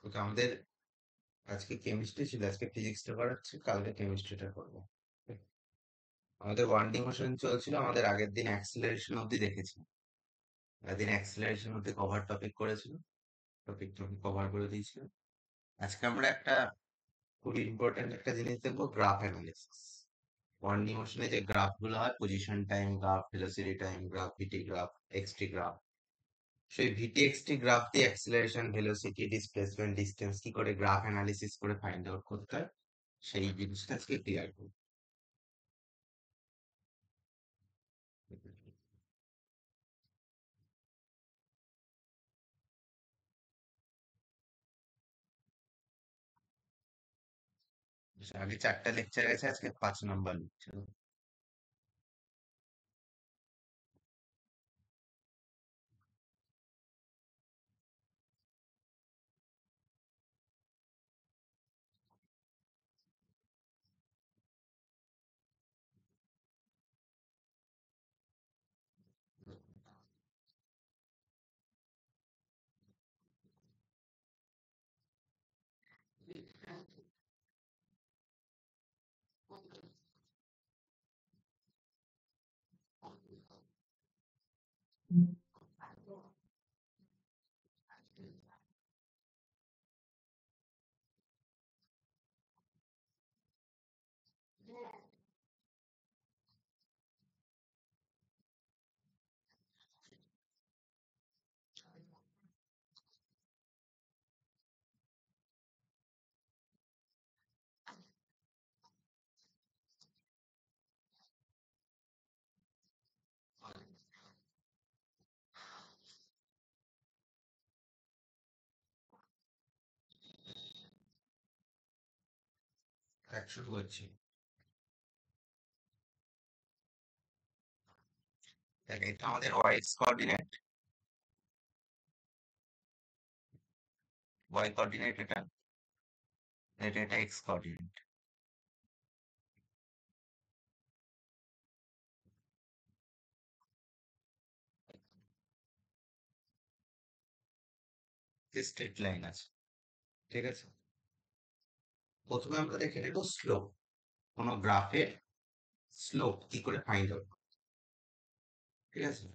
ওকে, আমাদের আজকে কেমিস্ট্রি ছিল, আজকে ফিজিক্সটা করাচ্ছে, কালকে কেমিস্ট্রিটা করবো। আমাদের ওয়ান ডি মোশন চলছিল, আমাদের আগের দিন অ্যাক্সিলারেশন অব্দি দেখেছি। আগের দিন অ্যাক্সিলারেশন অব্দি কভার টপিক করেছিল, টপিক টপিক কভার করে দিয়েছিল। আজকে আমরা একটা খুবই ইম্পর্টেন্ট একটা জিনিস দেখবো, গ্রাফ অ্যানালিসিস। ওয়ান ডি মোশনে যে গ্রাফ গুলো হয়, position time graph, velocity time graph, VT graph, XT graph, সেই ভিটি এক্সটি গ্রাফ দিয়ে অ্যাক্সিলারেশন, ভেলোসিটি, ডিসপ্লেসমেন্ট, ডিসটেন্স কি করে গ্রাফ অ্যানালিসিস করে ফাইন্ড আউট করতে হয়, সেই জিনিসটা আজকে ক্লিয়ার করবো। আগে 4টা লেকচার আছে, আজকে 5 নম্বর লেকচার। শুরু করছি। দেখ, এটা আমাদের ওয়াইজ কোঅর্ডিনেট, ওয়াই কোঅর্ডিনেট এটা, এটা এটা এক্স কোঅর্ডিনেট। স্ট্রেট লাইন আছে, ঠিক আছে। প্রথমে আমরা দেখে নেব স্লোপ, কোন গ্রাফের স্লোপ কি করে ফাইন্ড আউট, ঠিক আছে।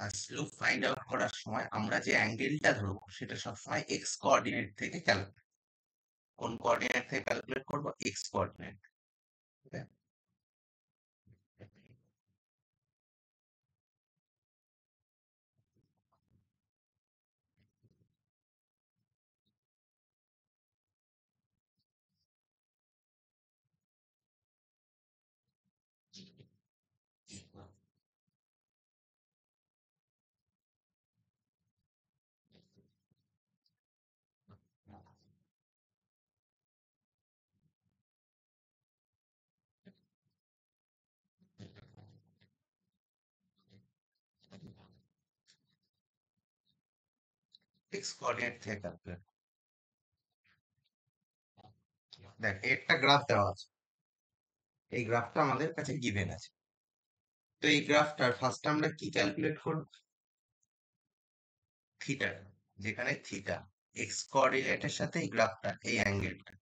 আর স্লোপ ফাইন্ড আউট করার সময় আমরা যে অ্যাঙ্গেলটা ধরবো সেটা সবসময় এক্স কোঅর্ডিনেট থেকে ক্যালকুলেট, কোন কোঅর্ডিনেট থেকে ক্যালকুলেট করবো, এক্স কোঅর্ডিনেট। এক্স কোঅর্ডিনেট থেকে ক্যালকুলেট। দেখ, একটা গ্রাফ দেওয়া আছে, এই গ্রাফটা আমাদের কাছে গিভেন আছে। তো এই গ্রাফটার ফার্স্ট আমরা কি ক্যালকুলেট করব, থিটা, যেখানে থিটা এক্স কোঅর্ডিনেটের সাথে এই গ্রাফটা, এই অ্যাঙ্গেলটা,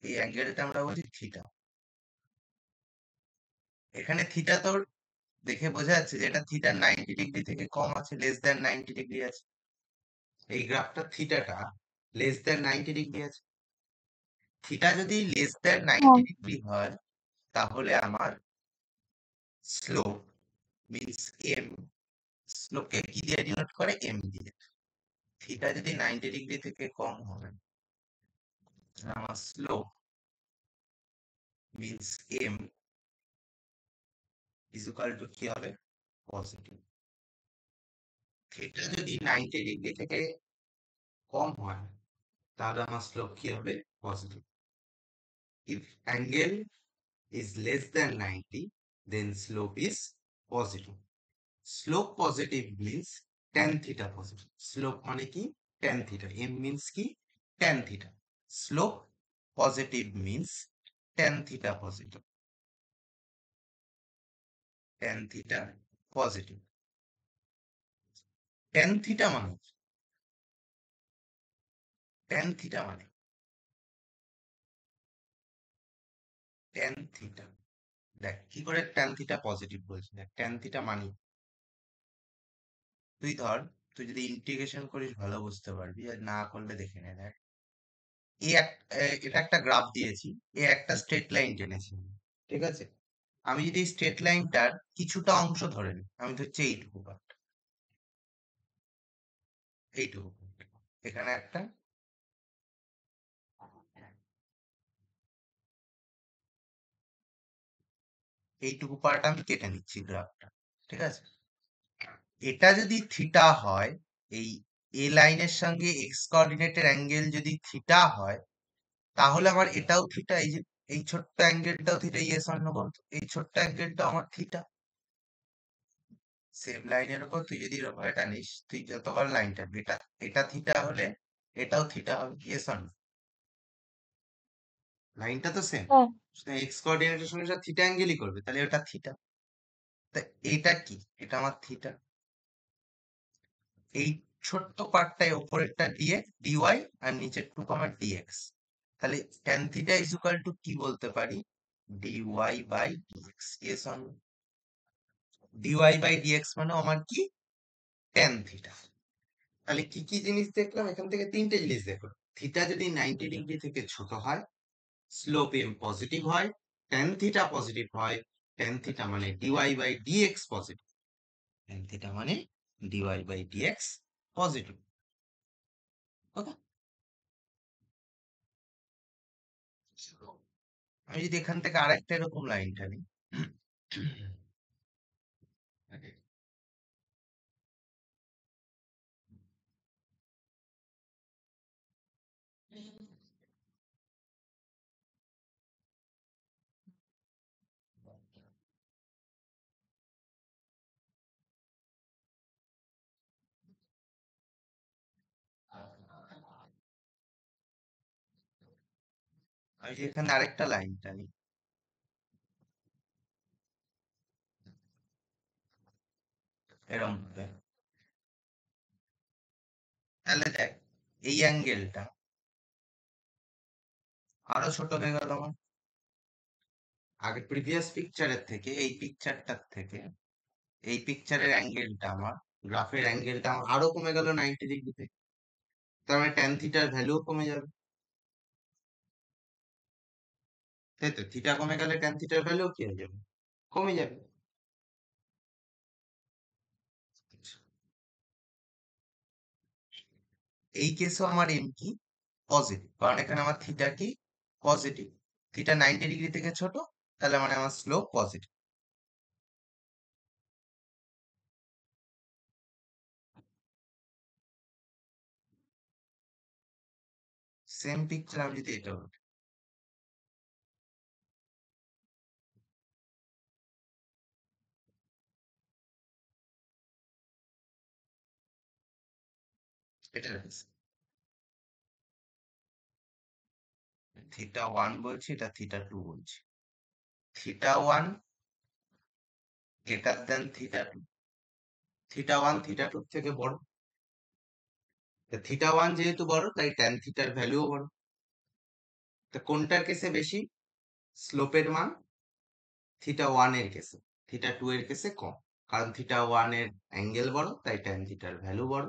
এই অ্যাঙ্গেলটা আমরা বলছি থিটা। এখানে থিটা তোর দেখে বোঝা যাচ্ছে যে এটা থিটা 90 ডিগ্রি থেকে কম আছে, লেস দ্যান 90 ডিগ্রি আছে। এই গ্রাফটা থিটাটা লেস দ্যান 90 ডিগ্রি আছে। থিটা যদি লেস দ্যান 90 ডিগ্রি হয়, তাহলে আমার স্লোপ মিন্স এম, স্লোপকে কি দিয়ে ডিনোট করে, এম দিয়ে। থিটা যদি 90 ডিগ্রি থেকে কম হয়, আমার slope means M is equal to কি হবে, পজিটিভ। থিটা যদি 90 ডিগ্রি থেকে কম হয়, তাহলে আমার স্লোপ কি হবে, positive. If angle is less than 90, then slope is positive. Slope positive means tan theta positive. Slope মানে কি, tan theta. M means কি, tan theta. Slope positive means tan theta positive, tan theta positive. Tan theta মানে, tan theta মানে, tan theta, দেখ কি করে tan theta positive বলছি, দেখ ট্যান থিটা মানে, তুই ধর, তুই যদি ইন্টিগ্রেশন করিস ভালো বুঝতে পারবি, আর না করলে দেখে নে। দেখ এটা একটা গ্রাফ দিয়েছি, এ একটা স্ট্রেট লাইন টেনেছি, ঠিক আছে? আমি যদি স্ট্রেট লাইনটার কিছুটা অংশ ধরে নিই, আমি ধরছি এইটুকু পার্ট, এইটুকু part। এখানে একটা, এইটুকু পার্ট আমি কেটে নিচ্ছি গ্রাফটা, ঠিক আছে? এটা যদি থিটা হয়, এই এ লাইনের সঙ্গে এক্স কোঅর্ডিনেটের অ্যাঙ্গেল যদি থিটা হয়, তাহলে আমার এটাও থিটা, এই যে এই ছোট্ট অ্যাঙ্গেলটাও থিটা, ইয়েস অর নো বলতো, এই ছোট্ট অ্যাঙ্গেলটা আমার থিটা। সেম লাইনের উপর তুই যদি এরকম টানিস, তুই যতবার লাইন টানবি, এটা এটা থিটা হলে এটাও থিটা হবে, ইয়েস অর নো? লাইনটা তো সেম, হ্যাঁ। এক্স কোঅর্ডিনেটের সঙ্গে থিটা অ্যাঙ্গেলই করবে, তাহলে ওটা থিটা। তা এটা কি? এটা আমার থিটা। এই ছোট্ট পার্টটাই ওপরেরটা ডিওয়াই, আর নিচের টু কমা ডিএক্স। তাহলে tan theta is equal to কি বলতে পারি? Dy by dx, yes or no? Dy by dx মানে আমার কি? Tan theta. তাহলে কি কি জিনিস দেখলাম এখান থেকে? তিনটে জিনিস দেখলাম। থিটা যদি 90 ডিগ্রি থেকে ছোট হয়, স্লোপ এম পজিটিভ হয়, ট্যান থিটা পজিটিভ হয়, ট্যান থিটা মানে dy by dx positive, tan theta মানে dy by dx positive. Okay, আমি যদি এখান থেকে আরেকটা এরকম লাইন টানি, আমি যদি এখানে আরেকটা লাইন টানি, এরকম ভাবে, তাহলে দেখ এই অ্যাঙ্গেলটা আরো ছোট হয়ে গেল আমার। আগে প্রিভিয়াস পিকচারের থেকে, এই পিকচারটার থেকে, এই পিকচারের অ্যাঙ্গেলটা আমার, গ্রাফের অ্যাঙ্গেলটা আমার আরো কমে গেল 90 ডিগ্রিতে। তার মানে ট্যান থিটার ভ্যালুও কমে যাবে, তাই তো? থিটা কমে গেলে ট্যান থিটার ভ্যালুও কি হয়ে যাবে? কমে যাবে। এই কেসও আমার এম কি? পজিটিভ, কারণ এখানে আমার থিটা কি? পজিটিভ। থিটা 90 ডিগ্রি থেকে ছোট, তাহলে মানে আমার স্লোপ পজিটিভ। সেম পিকচার আমি যদি এটা বলি, এটা থিটা ওয়ান বলছি, এটা থিটা টু বলছি। Theta one greater than theta two, theta one theta two থেকে বড়। থিটা ওয়ান যেহেতু বড়, তাই ট্যান থিটার ভ্যালুও বড়। তা কোনটার কেসে বেশি স্লোপের মান? থিটা ওয়ান এর কেসে। থিটা টু এর কেসে কম, কারণ থিটা ওয়ান এর অ্যাঙ্গেল বড়, তাই ট্যান থিটার ভ্যালু বড়।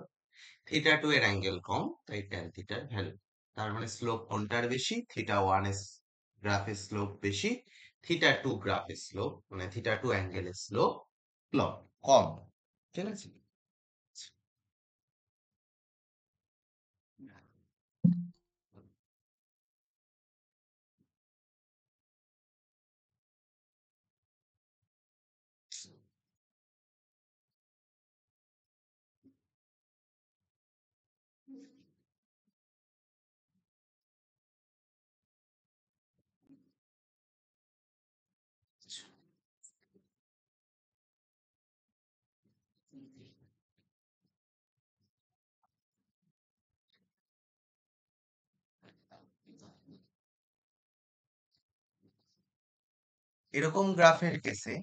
থিটা টু এর অ্যাঙ্গেল কম, তাই ট্যান থিটার ভ্যালু। তার মানে স্লোপ কোনটার বেশি? থিটা ওয়ান এর গ্রাফের স্লোপ বেশি, থিটা টু গ্রাফের স্লোপ মানে থিটা টু অ্যাঙ্গেলের স্লোপ কম। ঠিক আছে? এরকম গ্রাফের কেসে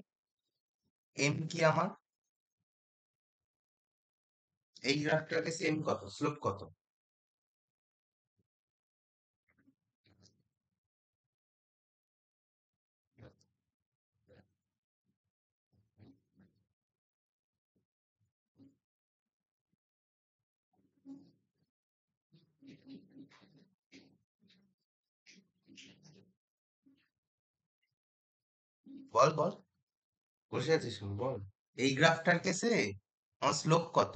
এম কি আমার, এই গ্রাফটার কেসে এম কত, স্লোপ কত? বল বল, বসে আছিস কেন? বল। এই গ্রাফটার কেসে আমার স্লোপ কত?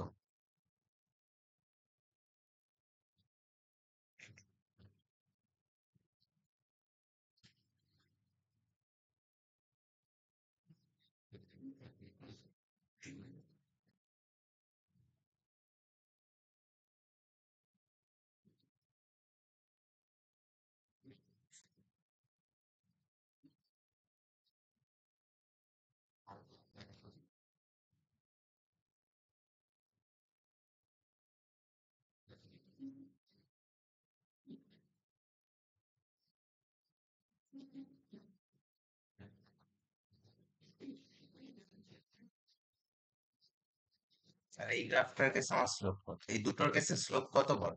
আর এই গ্রাফটার কেসে আমার স্লোপ কত? এই দুটোর কেসে স্লোপ কত বল?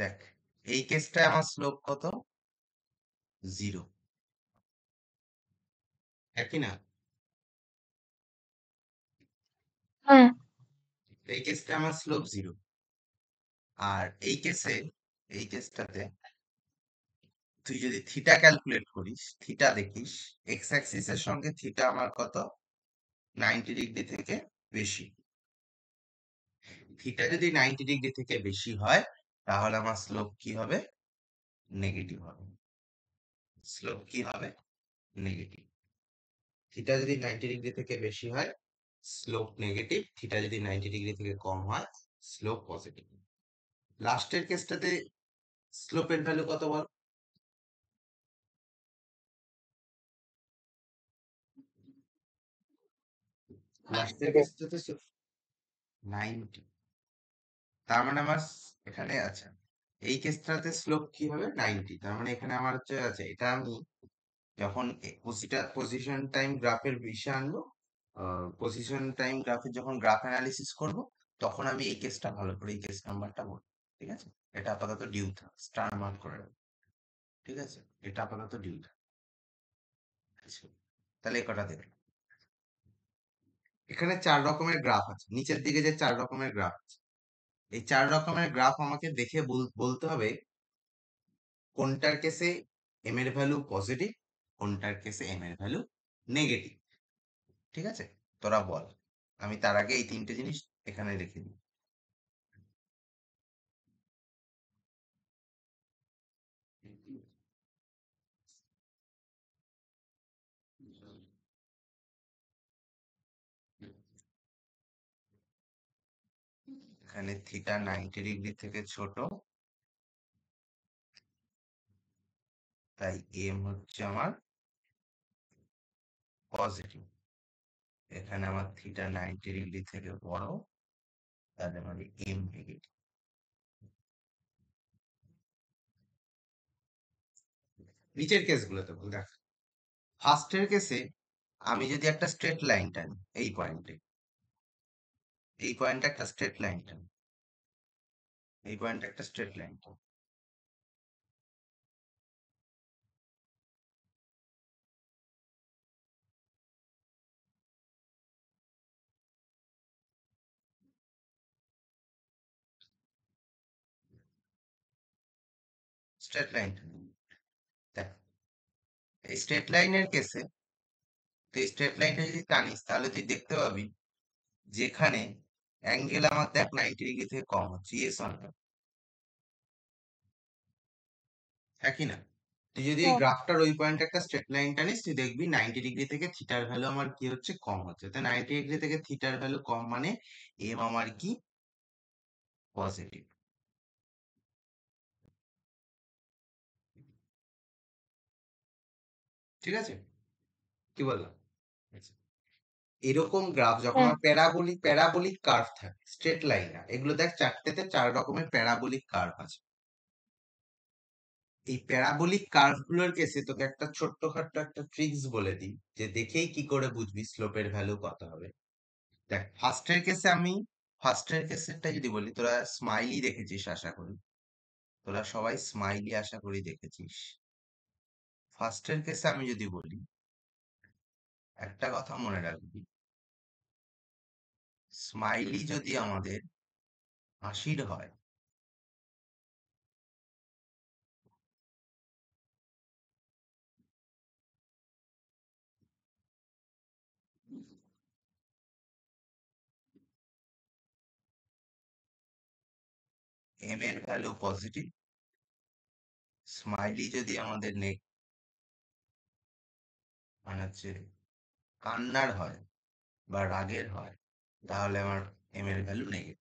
দেখ, এই কেসটায় আমার স্লোপ কত? জিরো। একই না? হ্যাঁ। এই কেসটা আমার স্লোপ জিরো। আর এই কেসটাতে তুই যদি থিটা ক্যালকুলেট করিস, থিটা দেখিস, এক্স অ্যাক্সিস এর সঙ্গে থিটা আমার কত, 90 ডিগ্রি থেকে বেশি। থিটা যদি 90 ডিগ্রি থেকে বেশি হয়, তাহলে আমার স্লোপ কি হবে? নেগেটিভ হবে। স্লোপ কি হবে? নেগেটিভ। থিটা যদি 90 ডিগ্রি থেকে বেশি হয়, স্লোপ নেগেটিভ। থিটা যদি 90 ডিগ্রি থেকে কম হয়, স্লোপ পজিটিভ। লাস্টের কেসটাতে স্লোপের ভ্যালু কত বল? লাস্টের কেসটাতে 90। তার মানে আমার এখানে আছে, এই কেসটাতে স্লোপ কি হবে? 90। তার মানে এখানে আমার হচ্ছে আছে, এটা আমি যখন পজিশন টাইম গ্রাফের বিষয়ে আনবো, পজিশন টাইম গ্রাফের যখন গ্রাফ অ্যানালিসিস করব, তখন আমি এই কেসটা ভালো করে, এই কেস নাম্বারটা বলবো। ঠিক আছে? এটা আপাতত ডিউ থাক, স্টার মার্ক করে রাখবো। ঠিক আছে? এটা আপাতত ডিউ থাক। আচ্ছা, তাহলে এ কটা দেখলাম। এখানে 4 রকমের গ্রাফ আছে, নিচের দিকে যে 4 রকমের গ্রাফ আছে, এই 4 রকমের গ্রাফ আমাকে দেখে বলতে হবে কোনটার কেসে এম এর ভ্যালু পজিটিভ, কোনটার কেসে এম এর ভ্যালু নেগেটিভ। ঠিক আছে? তোরা বল। আমি তার আগে এই 3টে জিনিস এখানে রেখে দিই। এখানে থিটা 90 ডিগ্রি থেকে ছোট, তাই এম হচ্ছে আমার পজিটিভ। এখানে আমার থিটা 90 ডিগ্রি থেকে বড়, তাহলে আমার এম নেগেটিভ। নিচের কেসগুলোতে বল, দেখ। ফার্স্টের কেসে আমি যদি একটা স্ট্রেট লাইন টানি, এই পয়েন্টে, এই পয়েন্টে একটা স্ট্রেট লাইন টানি, এই পয়েন্টে একটা স্ট্রেট লাইন টানি, স্ট্রেট লাইন টানি। দেখ, এই স্ট্রেট লাইনের কেসে তুই স্ট্রেট লাইনটা যদি টানিস, তাহলে তুই দেখতে পাবি যেখানে অ্যাঙ্গেল আমার দেখ 90 ডিগ্রি থেকে কম হচ্ছে, ইয়েস অর নো? হ্যাঁ কি না? তুই যদি এই হ্যাঁ। গ্রাফটার ওই পয়েন্টে একটা স্ট্রেট লাইন টানিস, তুই দেখবি 90 ডিগ্রি থেকে থিটার ভ্যালু আমার কি হচ্ছে, কম হচ্ছে। তো 90 ডিগ্রি থেকে থিটার ভ্যালু কম মানে এম আমার কি, পজিটিভ। ঠিক আছে? কি বললাম? আচ্ছা। এরকম গ্রাফ যখন হ্যাঁ, আমার প্যারাবোলিক প্যারাবোলিক কার্ভ থাকে, স্ট্রেট লাইন না, এগুলো দেখ চারটেতে চার রকমের প্যারাবোলিক কার্ভ আছে। এই প্যারাবোলিক কার্ভ গুলোর কেসে তোকে একটা ছোট্টখাট্ট একটা ট্রিক্স বলে দিই, যে দেখেই কি করে বুঝবি স্লোপের ভ্যালু কত হবে। দেখ, ফার্স্টের কেসেরটা যদি বলি, তোরা স্মাইলি দেখেছিস আশা করি, তোরা সবাই স্মাইলি আশা করি দেখেছিস। ফার্স্টের কেসে আমি যদি বলি, একটা কথা মনে রাখবি, স্মাইলি যদি আমাদের হাসির হয়, এম এর ভ্যালু পজিটিভ। স্মাইলি যদি আমাদের মানে হচ্ছে কান্নার হয় বা রাগের হয়, তাহলে আমার এম এর ভ্যালু নেগেটিভ।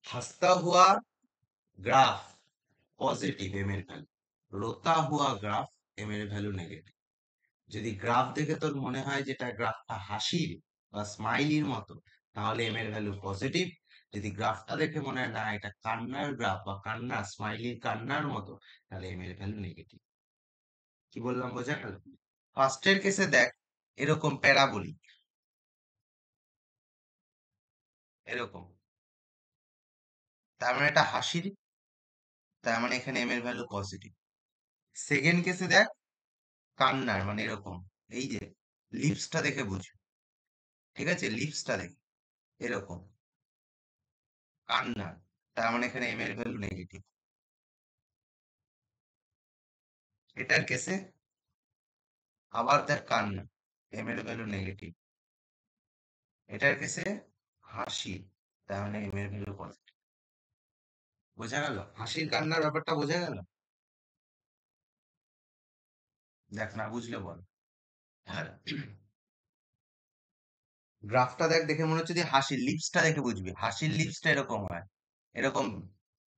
हंसता हुआ ग्राफ পজিটিভ এম এর ভ্যালু, রোতা হুয়া গ্রাফ এম এর ভ্যালু নেগেটিভ। যদি গ্রাফ দেখে তোর মনে হয় যেটা গ্রাফটা হাসির বা স্মাইলির মতো, তাহলে এম এর ভ্যালু পজিটিভ। যদি গ্রাফটা দেখে মনে হয় না এটা কান্নার গ্রাফ বা কান্না স্মাইলির কান্নার মতো, তাহলে এম এর ভ্যালু নেগেটিভ। কি বললাম বোঝা গেল? ফার্স্টের কেসে দেখ, এরকম প্যারাবোলিক, এরকম, তার মানে এটা হাসির, তার মানে এখানে এম এর ভ্যালু পজিটিভ। সেকেন্ড কেসে দেখ, কান্নার, মানে এরকম, এই যে লিপসটা দেখে বুঝবি, ঠিক আছে, লিপসটা দেখে এরকম কান্নার, তার মানে এখানে এম এর ভ্যালু নেগেটিভ। এটার কেসে আবার দেখ কান্না, এম এর ভ্যালু নেগেটিভ। এটার কেসে হাসি, তার মানে এম এর ভ্যালু পজিটিভ। বোঝা গেল হাসির কান্নার ব্যাপারটা? বোঝা গেল? দেখ, না বুঝলে বল। হ্যাঁ, গ্রাফটা দেখ, দেখে মনে হচ্ছে যে হাসির লিপসটা দেখে বুঝবি, হাসির লিপসটা এরকম হয়, এরকম,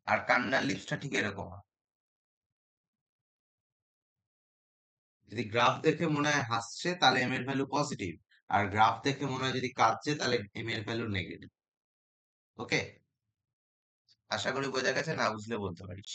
আর কান্নার লিপসটা ঠিক এরকম হয়। যদি গ্রাফ দেখে মনে হয় হাসছে, তাহলে এম এর ভ্যালু পজিটিভ। আর গ্রাফ দেখে মনে হয় যদি কাঁদছে, তাহলে এম এর ভ্যালু নেগেটিভ। ওকে, আশা করি বোঝা গেছে, না বুঝলে বলতে পারিস।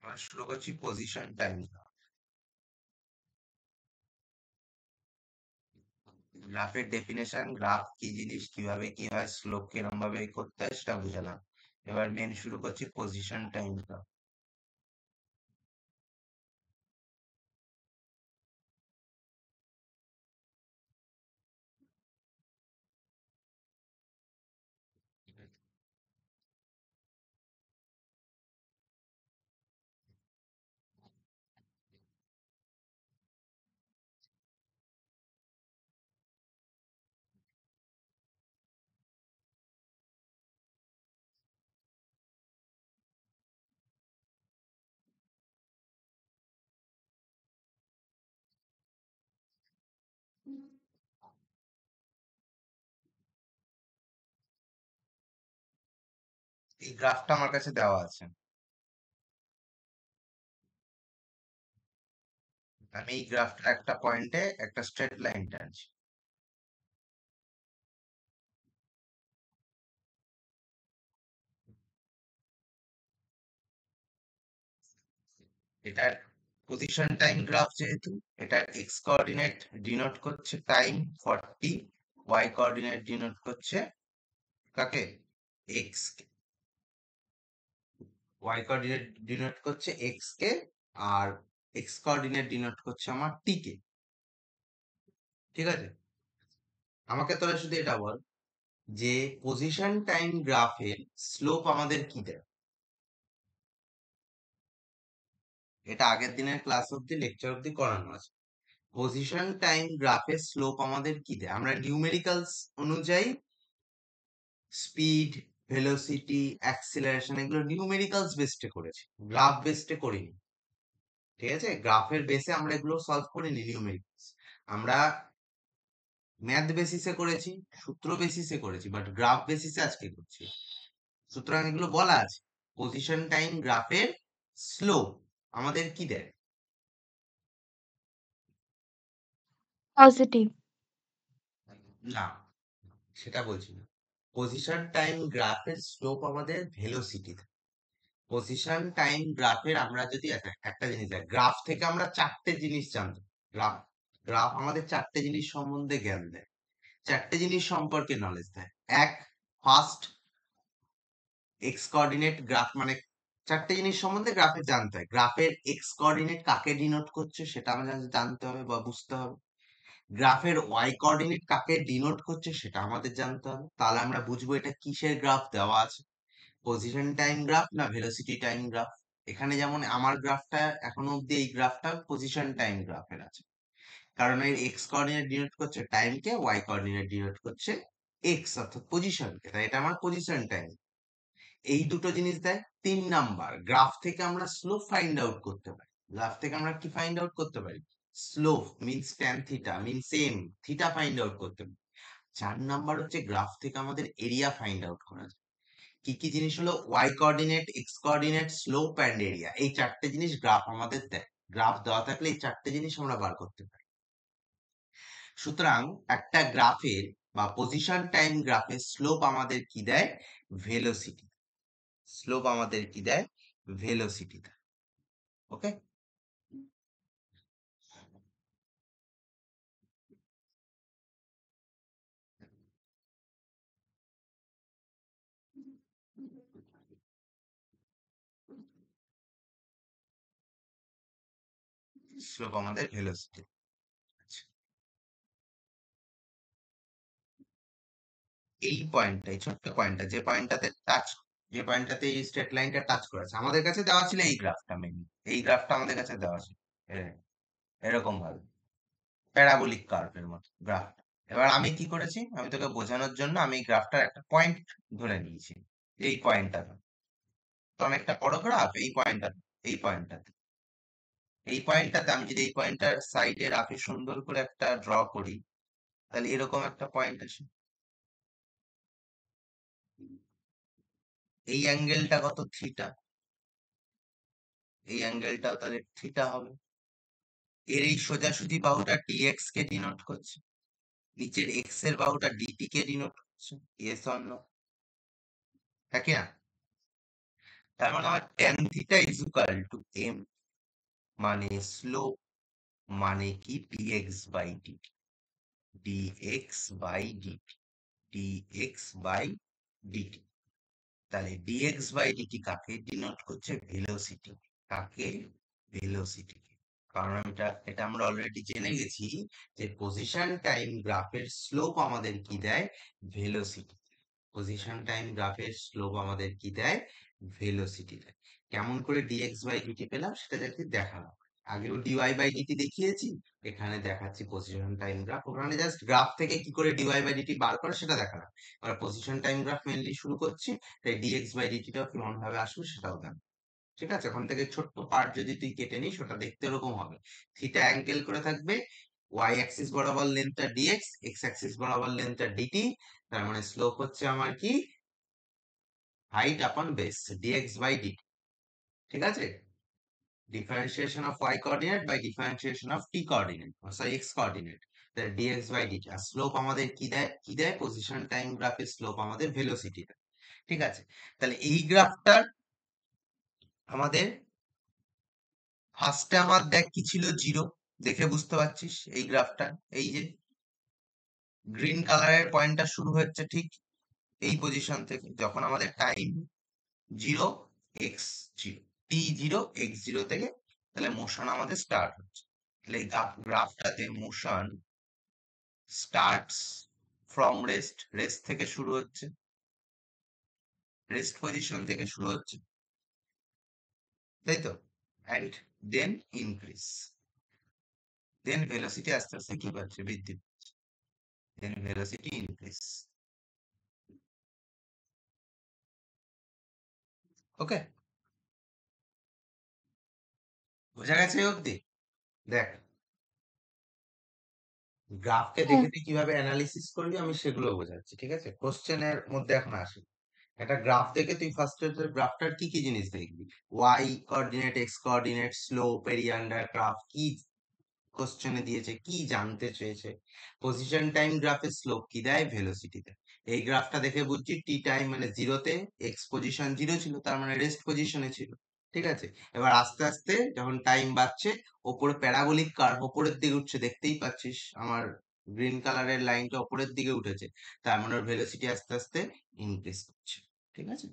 আমরা শুরু করছি পজিশন টাইম। গ্রাফের ডেফিনেশন, গ্রাফ কি জিনিস, কিভাবে কি হয়, স্লোপ কিরম ভাবে করতে হয়, সেটা বুঝালাম। এবার মেন শুরু করছি পজিশন টাইম। এই গ্রাফটা আমার কাছে দেওয়া আছে, আমি এই গ্রাফটা একটা পয়েন্টে একটা স্ট্রেট লাইন টানছি। এটার পজিশন টাইম গ্রাফ যেহেতু, এটার এক্স কোঅর্ডিনেট ডিনোট করছে টাইম 40, ওয়াই কোঅর্ডিনেট ডিনোট করছে কাকে, এক্স কে, ওয়াই কোঅর্ডিনেট ডিনোট করছে এক্স কে, আর এক্স কোঅর্ডিনেট ডিনোট করছে আমার টি কে। ঠিক আছে, আমাকে তোরা শুধু এটা বল যে পজিশন টাইম গ্রাফের স্লোপ আমাদের কি দেয়। এটা আগের দিনের ক্লাস অব্দি, লেকচার অব্দি করানো আছে। পজিশন টাইম গ্রাফের স্লোপ আমাদের কি দেয়, আমরা নিউমেরিক্যালস অনুযায়ী স্পিড, ভেলোসিটি, অ্যাক্সিলারেশন এগুলো নিউমেরিক্যালস বেসডে করেছি, গ্রাফ বেসডে করিনি। ঠিক আছে, গ্রাফের বেসে আমরা এগুলো সলভ করিনি নিউমেরিক্যালস, আমরা ম্যাথ বেসিসে করেছি, সূত্র বেসিসে করেছি, বাট গ্রাফ বেসিসে আজকে করছি। সুতরাং এগুলো বলা আছে, পজিশন টাইম গ্রাফের স্লোপ আমাদের কি দেয়? পজিটিভ। না, সেটা বলছি না। পজিশন টাইম গ্রাফের স্লোপ আমাদের ভেলোসিটি। পজিশন টাইম গ্রাফের আমরা যদি একটা জিনিস দেয়, গ্রাফ থেকে আমরা চারটে জিনিস জানতে, গ্রাফ গ্রাফ আমাদের চারটে জিনিস সম্বন্ধে জ্ঞান দেয়, চারটে জিনিস সম্পর্কে নলেজ দেয়। এক, ফার্স্ট এক্স কোঅর্ডিনেট গ্রাফ, মানে চারটে জিনিস সম্বন্ধে গ্রাফের জানতে হয়। গ্রাফের এক্স কোঅর্ডিনেট কাকে ডিনোট করছে সেটা আমাদের জানতে হবে বা বুঝতে হবে। গ্রাফের ওয়াই কোঅর্ডিনেট কাকে ডিনোট করছে সেটা আমাদের জানতে হবে, তাহলে আমরা বুঝবো এটা কিসের গ্রাফ দেওয়া আছে, পজিশন টাইম গ্রাফ না ভেলোসিটি টাইম গ্রাফ। এখানে যেমন আমার গ্রাফটা এখনো অব্দি এই গ্রাফটা পজিশন টাইম গ্রাফের আছে, কারণ এর এক্স কোঅর্ডিনেট ডিনোট করছে টাইমকে, ওয়াই কোঅর্ডিনেট ডিনোট করছে এক্স অর্থাৎ পজিশনকে, তাই এটা আমার পজিশন টাইম। এই দুটো জিনিস দেয়। 3 নাম্বার, গ্রাফ থেকে আমরা স্লোপ ফাইন্ড আউট করতে পারি। গ্রাফ থেকে আমরা কি ফাইন্ড আউট করতে পারি? Slope means tan theta means M, theta find out করতে পারি। 4 নাম্বার হচ্ছে গ্রাফ থেকে আমাদের এরিয়া ফাইন্ড আউট করা যায়। কি কি জিনিস হলো? Y coordinate, x coordinate, slope and area, এই চারটে জিনিস গ্রাফ আমাদের দেয়। গ্রাফ দেওয়া থাকলে এই চারটে জিনিস আমরা বার করতে পারি। সুতরাং একটা গ্রাফের বা পজিশন টাইম গ্রাফের স্লোপ আমাদের কি দেয়? ভেলোসিটি। স্লোপ আমাদের কি দেয়? ভেলোসিটি দেয়। ওকে, স্লোপ আমাদের ভেলোসিটি। এই পয়েন্টটা, এই ছোট্ট পয়েন্টটা, যে পয়েন্টটাতে টাচ, যে পয়েন্টটাতে এই স্ট্রেট লাইনটা টাচ করেছে, আমাদের কাছে দেওয়া ছিল এই গ্রাফটা, মেইনলি এই গ্রাফটা আমাদের কাছে দেওয়া ছিল এরকম ভাবে প্যারাবোলিক কার্ভের মতো গ্রাফ। এবার আমি কি করেছি, আমি তোকে বোঝানোর জন্য আমি এই গ্রাফটার একটা পয়েন্ট ধরে নিয়েছি, এই পয়েন্টটা তো অনেকটা বড় গ্রাফ, এই পয়েন্টটা, এই পয়েন্টটাতে, এই পয়েন্টটাতে আমি যদি এই পয়েন্টটার সাইডে রাফে সুন্দর করে একটা ড্র করি, তাহলে এরকম একটা পয়েন্ট আসে। এই অ্যাঙ্গেলটা কত? থিটা। এই অ্যাঙ্গেলটা তাহলে থিটা হবে। এর এই সোজাসুজি বাহুটা ডিএক্স কে ডিনোট করছে, নিচের এক্স এর বাহুটা ডিটি কে ডিনোট করছে। Yes or no? তাই না? তার মানে আমার tan theta is equal to m, মানে স্লোপ, মানে কি dx by dt, dx by dt, dx by dt. তাহলে ডিএক্স বাই ডিটি কাকে ডিনোট করছে? ভেলোসিটি। কাকে? ভেলোসিটি। কারণ এটা এটা আমরা অলরেডি জেনে গেছি যে পজিশন টাইম গ্রাফের স্লোপ আমাদের কি দেয়? ভেলোসিটি। পজিশন টাইম গ্রাফের স্লোপ আমাদের কি দেয়? ভেলোসিটি দেয়। কেমন করে ডিএক্স বাই ডিটি পেলাম সেটা যদি দেখালাম, আগেও ডিওয়াই বাই ডিটি দেখিয়েছি, এখানে দেখাচ্ছি পজিশন টাইম গ্রাফ। ওখানে জাস্ট গ্রাফ থেকে কি করে ডিওয়াই বাই ডিটি বার করে সেটা দেখালাম। আর পজিশন টাইম গ্রাফ মেনলি শুরু করছি, তাই ডিএক্স বাই ডিটিটাও কেমন ভাবে আসবে সেটাও দেখ। ঠিক আছে, ওখান থেকে ছোট্ট পার্ট যদি তুই কেটে নিস ওটা দেখতে এরকম হবে। থিটা অ্যাঙ্গেল করে থাকবে, ওয়াই অ্যাক্সিস বরাবর লেন্থটা ডিএক্স, এক্স অ্যাক্সিস বরাবর লেন্থটা ডিটি। তার মানে স্লোপ হচ্ছে আমার কি? হাইট আপন বেস, ডিএক্স বাই ডিটি। ঠিক আছে, differentiation of y coordinate by differentiation of t coordinate, sorry x coordinate, dx by dt. আর স্লোপ আমাদের কি দেয়? কি দেয়? পজিশন টাইম গ্রাফের স্লোপ আমাদের ভেলোসিটি দেয়। ঠিক আছে, তাহলে এই গ্রাফটার আমাদের ফার্স্টে আমার দেখ কি ছিল? জিরো। দেখে বুঝতে পারছিস এই গ্রাফটা, এই যে গ্রিন কালারের পয়েন্টটা শুরু হচ্ছে ঠিক এই পজিশন থেকে, যখন আমাদের time zero, X zero, T zero, X zero থেকে, তাহলে মোশন আমাদের স্টার্ট হচ্ছে। তাহলে গ্রাফটাতে motion starts from rest, rest থেকে শুরু হচ্ছে, রেস্ট পজিশন থেকে শুরু হচ্ছে, তাই তো? And then increase, then velocity আস্তে আস্তে কি পাচ্ছে? বৃদ্ধি, দেন ভেলোসিটি ইনক্রিজ। ওকে, বোঝা গেছে এই অবধি? দেখ, গ্রাফকে হ্যাঁ, দেখে তুই কিভাবে অ্যানালিসিস করবি আমি সেগুলো বোঝাচ্ছি, ঠিক আছে? কোশ্চেনের মধ্যে এখন আসি। একটা গ্রাফ দেখে তুই ফার্স্টে গ্রাফটার কি কি জিনিস দেখবি? Y coordinate, x coordinate, slope, area under graph, কি কোশ্চেনে দিয়েছে, কি জানতে চেয়েছে। পজিশন টাইম গ্রাফে স্লোপ কি দেয়, ভেলোসিটি দেয়। এই গ্রাফটা দেখে বুঝছি টি টাইম মানে জিরোতে এক্স পজিশন জিরো ছিল, তার মানে রেস্ট পজিশনে ছিল, ঠিক আছে? এবার আস্তে আস্তে যখন টাইম বাড়ছে, ওপরে প্যারাবোলিক কার্ভ ওপরের দিকে উঠছে, দেখতেই পাচ্ছিস আমার গ্রিন কালারের লাইনটা ওপরের দিকে উঠেছে, তার মানে ওর ভেলোসিটি আস্তে আস্তে ইনক্রিজ করছে, ঠিক আছে?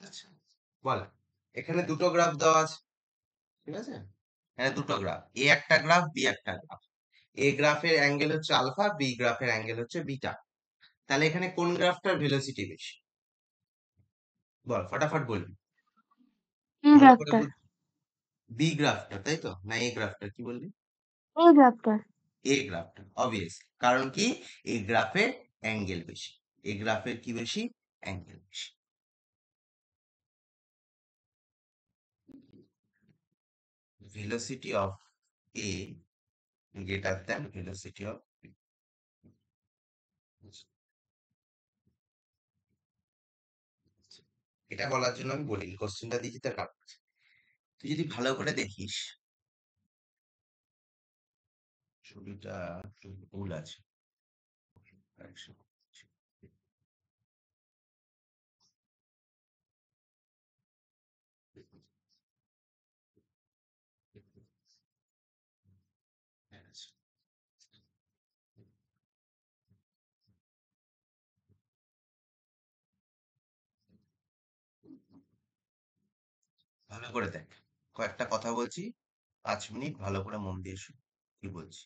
আচ্ছা, বল, এখানে দুটো গ্রাফ দেওয়া আছে, ঠিক আছে? এখানে দুটো গ্রাফ, এ একটা গ্রাফ, বি একটা গ্রাফ। এ গ্রাফের অ্যাঙ্গেল হচ্ছে আলফা, বি গ্রাফের অ্যাঙ্গেল হচ্ছে বিটা। তাহলে এখানে কোন গ্রাফটার ভেলোসিটি বেশি? বল, ফটাফট বলবি, এই ভালো করে গ্রাফটার, বল। বি গ্রাফটা, তাই তো? না এ গ্রাফটা, কি বললি? এই গ্রাফটার। এ গ্রাফটা, অবভিয়াস। কারণ কি, এই গ্রাফের অ্যাঙ্গেল বেশি। এই গ্রাফের কি বেশি? অ্যাঙ্গেল বেশি। Velocity of A greater than velocity of B. এটা বলার জন্য আমি বলি, কোশ্চেনটা দিয়েছি তার কারণ আছে। তুই যদি ভালো করে দেখিস, ছবিটা একটু ভুল আছে। Correction করছি। ভালো করে দেখ, কয়েকটা কথা বলছি, 5 মিনিট ভালো করে মন দিয়ে শোন কি বলছি।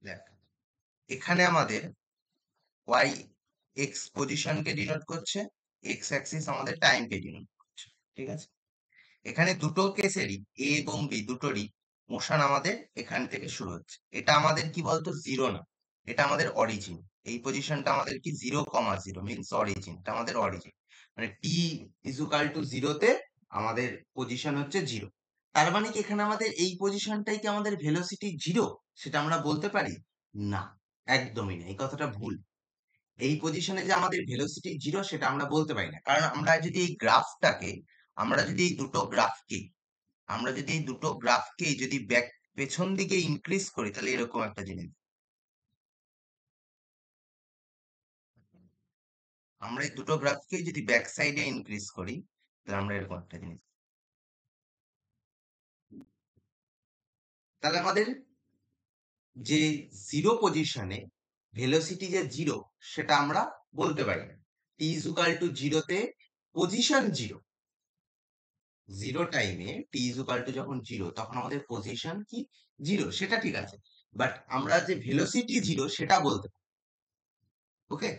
দেখ, এখানে আমাদের ওয়াই এক্স পজিশনকে ডিনোট করছে, এক্স অ্যাক্সিস আমাদের টাইমকে ডিনোট করছে, ঠিক আছে? এখানে দুটো কেসেরই, এ এবং বি দুটোরই মোশন আমাদের এখান থেকে শুরু হচ্ছে। এটা আমাদের কি বলতো, জিরো না, এটা আমাদের অরিজিন। এই পজিশনটা আমাদের কি, 0,0 মিনস অরিজিন, এটা আমাদের অরিজিন। মানে টি ইজুকাল টু জিরোতে আমাদের পজিশন হচ্ছে জিরো। তার মানে কি এখানে আমাদের এই পজিশনটাই কি আমাদের ভেলোসিটি জিরো, সেটা আমরা বলতে পারি? না, একদমই না, এই কথাটা ভুল। এই পজিশনে যে আমাদের ভেলোসিটি জিরো সেটা আমরা বলতে পারি না, কারণ আমরা যদি এই দুটো গ্রাফকে যদি ব্যাক পেছন দিকে ইনক্রিজ করি, তাহলে এরকম একটা জিনিস, আমরা এই দুটো গ্রাফকে যদি ব্যাক সাইডে ইনক্রিজ করি, তাহলে আমরা এরকম একটা জিনিস, তাহলে আমাদের যে জিরো পজিশনে ভেলোসিটি যে জিরো, সেটা আমরা বলতে পারি না। টি ইজুকাল টু জিরোতে পজিশন জিরো, জিরো টাইমে টি ইজুকাল টু যখন জিরো, তখন আমাদের পজিশন কি, জিরো, সেটা ঠিক আছে। বাট আমরা যে ভেলোসিটি জিরো সেটা বলতে, ওকে,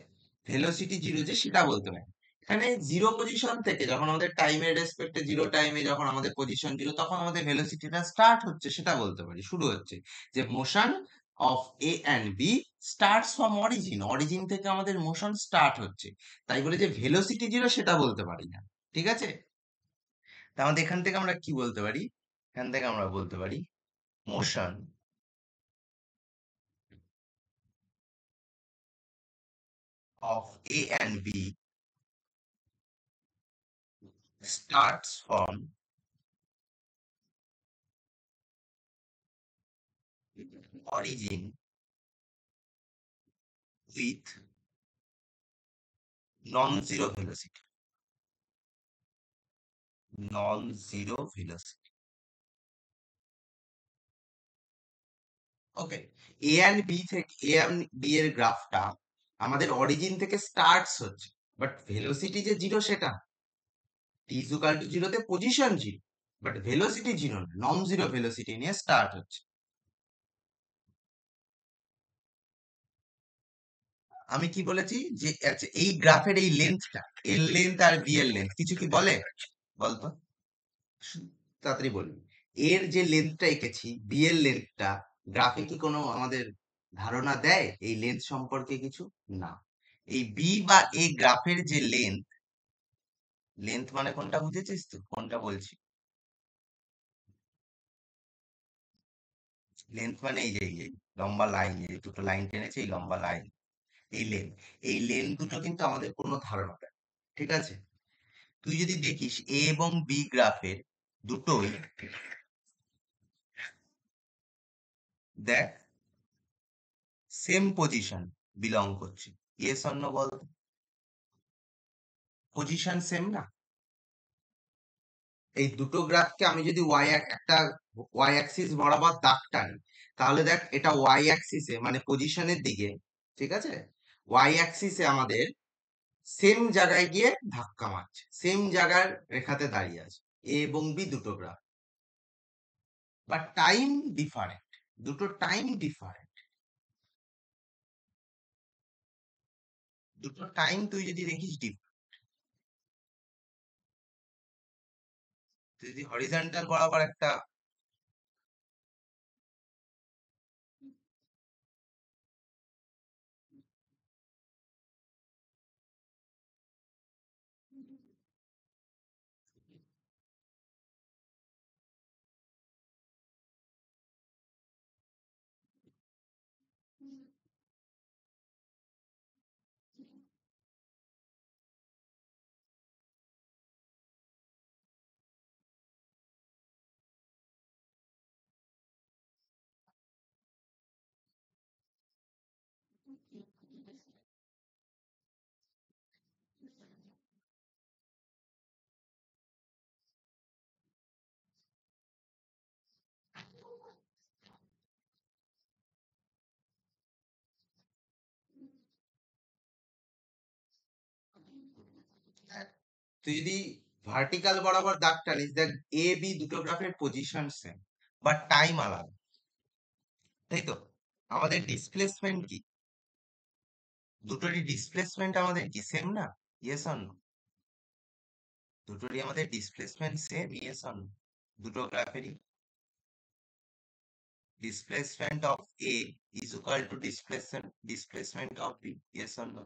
ভেলোসিটি জিরো যে সেটা বলতে পারি। এখানে জিরো পজিশন থেকে যখন আমাদের টাইমের রেসপেক্টে জিরো টাইমে যখন আমাদের পজিশন জিরো তখন আমাদের ভেলোসিটিটা স্টার্ট হচ্ছে সেটা বলতে পারি, শুরু হচ্ছে। যে motion of A and B starts from origin, origin থেকে আমাদের মোশন স্টার্ট হচ্ছে, তাই বলে যে ভেলোসিটি জিরো সেটা বলতে পারি না। ঠিক আছে, তাহলে এখান থেকে আমরা কি বলতে পারি? এখান থেকে আমরা বলতে পারি motion of A and B starts from origin with non-zero velocity. Non-zero velocity. Okay, A and B থেকে এ অ্যান্ড বি এর গ্রাফটা আমাদের অরিজিন থেকে স্টার্টস হচ্ছে, বাট ভেলোসিটি যে জিরো সেটা টি ইকুয়াল টু জিরোতে position zero, but velocity zero না, নন জিরো ভেলোসিটি নিয়ে স্টার্ট হচ্ছে। আমি কি বলেছি যে আচ্ছা, এই গ্রাফের এই লেন্থটা, এর লেন্থ আর বি এর লেন্থ কিছু কি বলে? বলতো, তাড়াতাড়ি বলুন। এর যে লেন্থটা এঁকেছি, বি এর লেন্থটা, গ্রাফে কি কোনো আমাদের ধারণা দেয় এই লেন্থ সম্পর্কে কিছু? না। এই বি বা এ গ্রাফের যে লেন্থ, লেন্থ মানে কোনটা বুঝেছিস তো? কোনটা বলছি? লেন্থ মানে এই যে লম্বা লাইন, এই দুটো লাইন টেনেছে, এই লম্বা লাইন, এই লেন্থ। এই লেন্থ দুটো কিন্তু আমাদের কোনো ধারণা দেয়। ঠিক আছে, তুই যদি দেখিস এ এবং বি গ্রাফের দুটোই, দেখ সেম পজিশন বিলং করছে। ইয়েস অর নো বল? পজিশন সেম না? এই দুটো গ্রাফকে আমি যদি একটা ওয়াই অ্যাক্সিস বরাবর দাগ টানি, তাহলে দেখ এটা ওয়াই অ্যাক্সিসে মানে পজিশনের দিকে, ঠিক আছে, ওয়াই অ্যাক্সিসে আমাদের সেম জায়গায় গিয়ে ধাক্কা মারছে, সেম জায়গার রেখাতে দাঁড়িয়ে আছে এ এবং বি দুটো গ্রাফ, বাট টাইম ডিফারেন্ট, দুটো টাইম ডিফারেন্ট। দুটো টাইম তুই যদি দেখিস তুই যদি হরিজন্টাল বরাবর একটা, তুই যদি ভার্টিক্যাল বরাবর দাগ টানিস, দেখ এ বি দুটো গ্রাফের পজিশন সেম, বাট টাইম আলাদা, তাই তো? আমাদের ডিসপ্লেসমেন্ট কি, দুটোরই ডিসপ্লেসমেন্ট আমাদের কি সেম না? Yes or no? দুটোরই আমাদের displacement same, yes or no? দুটো গ্রাফেরই displacement of A is equal to displacement of B, yes or no?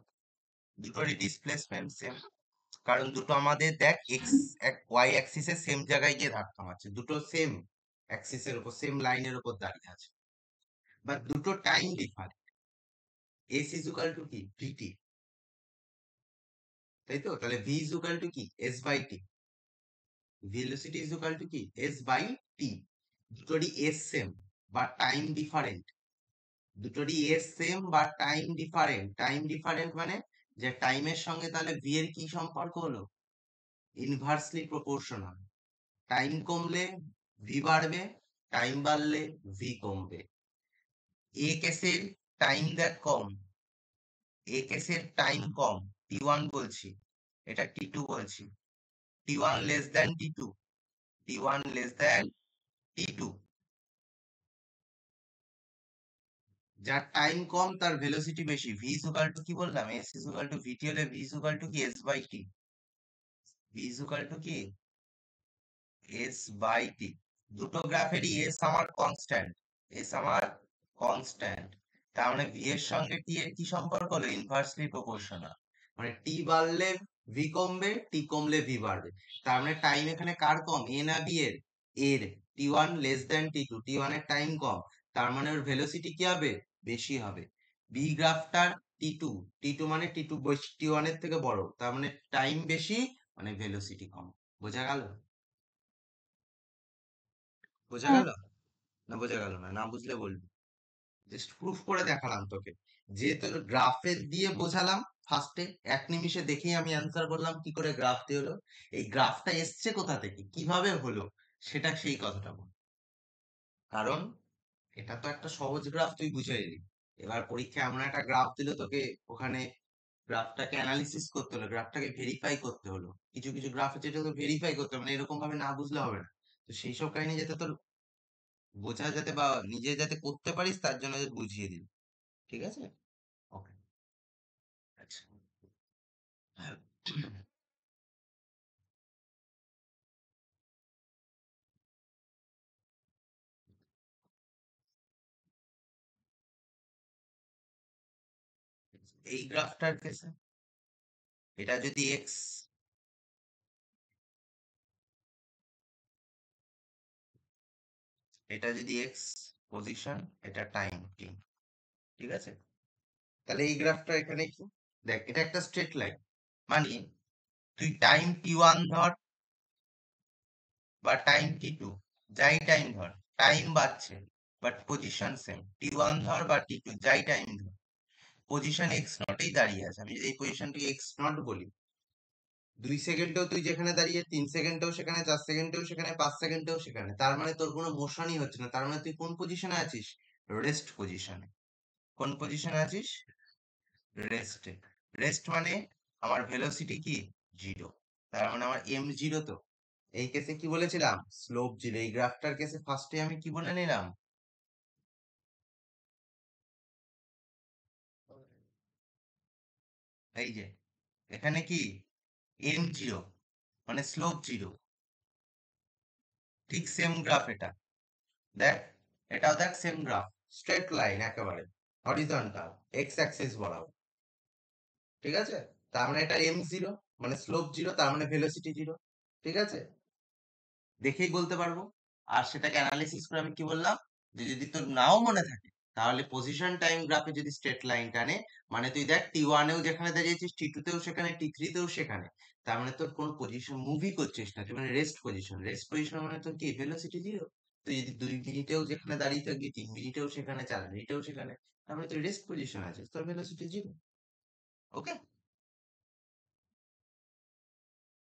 দুটোরই ডিসপ্লেসমেন্ট সেম, কারণ দুটো আমাদের দেখ এক্স ওয়াই অ্যাক্সিসের সেম জায়গায় গিয়ে ধাক্কা মারছে, দুটো সেম অ্যাক্সিসের উপর সেম লাইনের উপর দাঁড়িয়ে আছে, বাট দুটো time different. S is equal to কি ভিটি, তাই তো? তাহলে ভি ইজ ইকুয়াল টু কি S by t, velocity is equal to কি এস বাই টি। দুটোরই এস সেম বা টাইম ডিফারেন্ট, দুটোরই এস সেম বা টাইম ডিফারেন্ট। টাইম ডিফারেন্ট মানে যে টাইমের সঙ্গে তাহলে ভি এর কি সম্পর্ক হলো? Inversely proportional. টাইম কমলে ভি বাড়বে, টাইম বাড়লে ভি কমবে। এ কেসের টাইম দেখ কম, এ কেসের টাইম কম, টি ওয়ান বলছি, এটা টি টু বলছি, T one less than T two, T one less than T two. যার টাইম কম তার ভেলোসিটি বেশি। ভি ইজ ইকুয়াল টু কি বললাম, S is equal to VT হলে ভি ইজ ইকুয়াল টু কি S by T. V is equal to কি S by T. দুটো গ্রাফেরই এস আমার কনস্ট্যান্ট, এস আমার কনস্ট্যান্ট। তার মানে ভি এর সঙ্গে টি এর কি সম্পর্ক হলো, ইনভার্সলি প্রপোর্শনাল। মানে টি বাড়লে ভি কমবে, টি কমলে ভি বাড়বে। তার মানে টাইম এখানে কার কম, এ না বি এর? এর। টি one less than T two, T one এর টাইম কম, তার মানে ওর ভেলোসিটি কি হবে, বেশি হবে। বি গ্রাফটার টি টু, টি টু মানে টি টু টি ওয়ান এর থেকে বড়, তার মানে টাইম বেশি মানে ভেলোসিটি কম। বোঝা গেল? বোঝা হ্যাঁ। গেল? না বোঝা গেল না? না বুঝলে বলবি। জাস্ট প্রুফ করে দেখালাম তোকে, যে তোর গ্রাফের দিয়ে বোঝালাম। ফার্স্টে 1 নিমিষে দেখেই আমি অ্যান্সার করলাম কি করে গ্রাফ দিয়ে হলো। এই গ্রাফটা এসছে কোথা থেকে, কিভাবে হলো, সেটা সেই কথাটা বল। কারণ এটা তো একটা সহজ গ্রাফ, তুই বুঝে এলি। এবার পরীক্ষায় এমন একটা গ্রাফ দিল তোকে, ওখানে গ্রাফটাকে অ্যানালিসিস করতে হলো, গ্রাফটাকে ভেরিফাই করতে হলো। কিছু কিছু গ্রাফ আছে যেটা ভেরিফাই করতে হবে, মানে এরকম ভাবে না বুঝলে হবে না। তো সেই সব কাহিনী যাতে তোর বোঝা যাতে বা নিজে যাতে করতে পারিস, তার জন্য বুঝিয়ে দিই। ঠিক আছে? ওকে। আচ্ছা। হ্যাঁ। এই গ্রাফটার কেসে এটা যদি এক্স, এটা যদি এক্স পজিশন, এটা টাইম টি, ঠিক আছে? তাহলে এই গ্রাফটা এখানে কি, দেখ এটা একটা স্ট্রেট লাইন। মানে তুই টাইম টি ওয়ান ধর বা টাইম টি টু, যাই টাইম ধর, টাইম বাড়ছে but position same. T one ধর বা টি টু, যাই টাইম ধর, পজিশন এক্স নটেই দাঁড়িয়ে আছে। আমি যদি এই পজিশনটিকে এক্স নট বলি, 2 সেকেন্ডেও তুই যেখানে দাঁড়িয়ে, 3 সেকেন্ডেও সেখানে, 4 সেকেন্ডেও সেখানে, 5 সেকেন্ডেও সেখানে, তার মানে তোর কোনো মোশনই হচ্ছে না। তার মানে তুই কোন পজিশনে আছিস, রেস্ট পজিশনে। কোন পজিশনে আছিস, রেস্টে। রেস্ট মানে আমার ভেলোসিটি কি, জিরো। তার মানে আমার এম জিরো। তো এই কেসে কি বলেছিলাম, স্লোপ জিরো। এই গ্রাফটার কেসে ফার্স্টে আমি কি বলে নিলাম, এই যে এখানে কি এম জিরো মানে স্লোপ জিরো। ঠিক সেম গ্রাফ এটা, দেখ, এটাও দেখ সেম গ্রাফ, স্ট্রেট লাইন একেবারে হরিজন্টাল, এক্স অ্যাক্সিস বরাবর। ঠিক আছে? তার মানে এটা এম জিরো মানে স্লোপ জিরো, তার মানে ভেলোসিটি জিরো। ঠিক আছে? দেখেই বলতে পারবো। আর সেটাকে অ্যানালিসিস করে আমি কি বললাম, যে যদি তোর নাও মনে থাকে, তাহলে পজিশন টাইম গ্রাফে যদি স্ট্রেট লাইন টানে, মানে তুই দেখ টি ওয়ানেও যেখানে দাঁড়িয়েছিস, টি টু তেও সেখানে, টি থ্রি তেও সেখানে, তার মানে তোর কোন পজিশন মুভি করছিস না তুই, মানে রেস্ট পজিশন। রেস্ট পজিশন মানে তোর কি, ভেলোসিটি জিরো। তুই যদি 2 মিনিটেও যেখানে দাঁড়িয়ে থাকবি, 3 মিনিটেও সেখানে, 4 মিনিটেও সেখানে, তার মানে তুই রেস্ট পজিশন আছিস, তোর ভেলোসিটি জিরো। ওকে?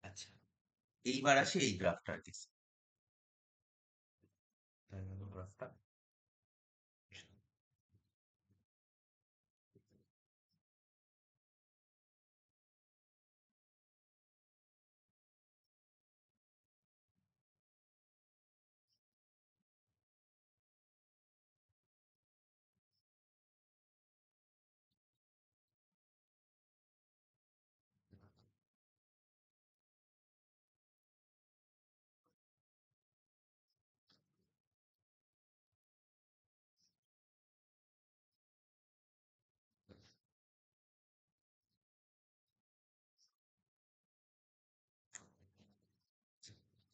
আচ্ছা, এইবার আসি এই গ্রাফটার কেস। গ্রাফটা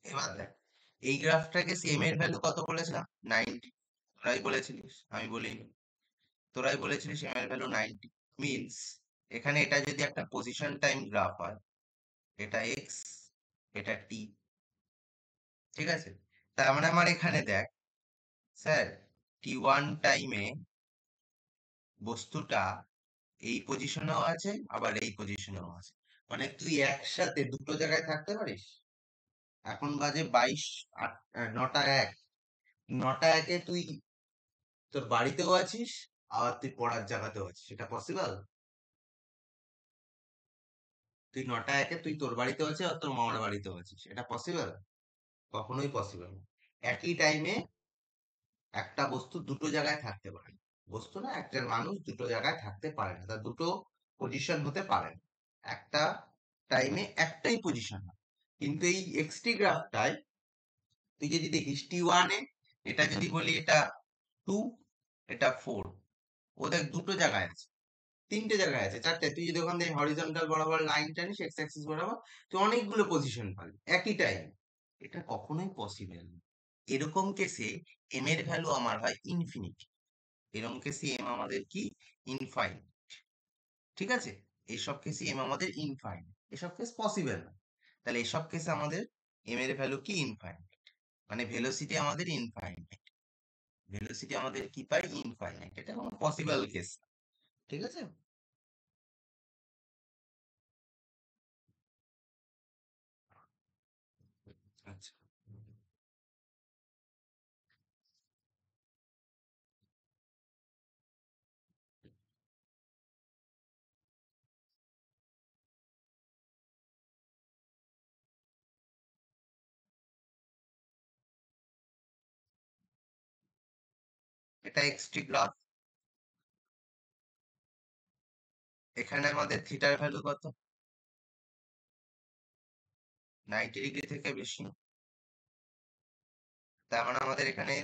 এবার দেখ, এই গ্রাফটাকে সেম এর ভ্যালু কত বলেছিলাম, 90। তোরাই বলেছিলিস, আমি বলিনি। তোরাই বলেছিলিস এম এর ভ্যালু 90। মিনস এখানে এটা যদি একটা পজিশন টাইম গ্রাফ হয়, এটা এক্স, এটা টি। ঠিক আছে? তার মানে আমার এখানে দেখ, স্যার, টি ওয়ান টাইমে বস্তুটা এই পজিশনেও আছে, আবার এই পজিশনেও আছে। মানে তুই একসাথে দুটো জায়গায় থাকতে পারিস। এখন বাজে 9টা 1, 9টা 1-এ তুই তোর বাড়িতেও আছিস, আবার তুই পড়ার জায়গাতেও আছিস, সেটা পসিবল? তুই 9টা 1-এ তুই তোর বাড়িতেও আছিস আর তোর মামার বাড়িতেও আছিস, এটা পসিবল? কখনোই পসিবল না। একই টাইমে একটা বস্তু দুটো জায়গায় থাকতে পারে। বস্তু না, একজন মানুষ দুটো জায়গায় থাকতে পারে না, তার দুটো পজিশন হতে পারে না, একটা টাইমে একটাই পজিশন হয়। কিন্তু এই এক্সটি গ্রাফটায় তুই যদি দেখিস T1 এটা যদি বলি এটা 2, এটা 4, ও দেখ দুটো জায়গায় আছে, তিনটে জায়গায় আছে, চারটে, তুই যদি ওখান থেকে হরিজন্টাল বরাবর লাইন টানিস এক্স অ্যাক্সিস বরাবর, তুই অনেকগুলো পজিশন পাবি একই টাইম। এটা কখনোই পসিবল না। এরকম কেসে এম এর ভ্যালু আমার হয় ইনফিনিটি, এরকম কেসে এম আমাদের কি ইনফাইনাইট। ঠিক আছে, এইসব কেসে এম আমাদের ইনফাইনাইট, এসব কেস পসিবল না। তাহলে এসব কেসে আমাদের এম এর ভ্যালু কি ইনফাইনাইট, মানে ভেলোসিটি আমাদের ইনফাইনাইট, ভেলোসিটি আমাদের কি পাই ইনফাইনাইট, এটা কোনো পসিবল কেস। ঠিক আছে, আচ্ছা, এটা এক্সটি গ্রাফ, এখানে আমাদের থিটার ভ্যালু কত, 90 ডিগ্রি থেকে বেশি, তার মানে আমাদের এখানে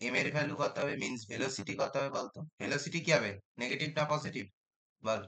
এম এর ভ্যালু কত হবে, মিন্স ভেলোসিটি কত হবে বলতো, ভেলোসিটি কি হবে, নেগেটিভ না পজিটিভ বল।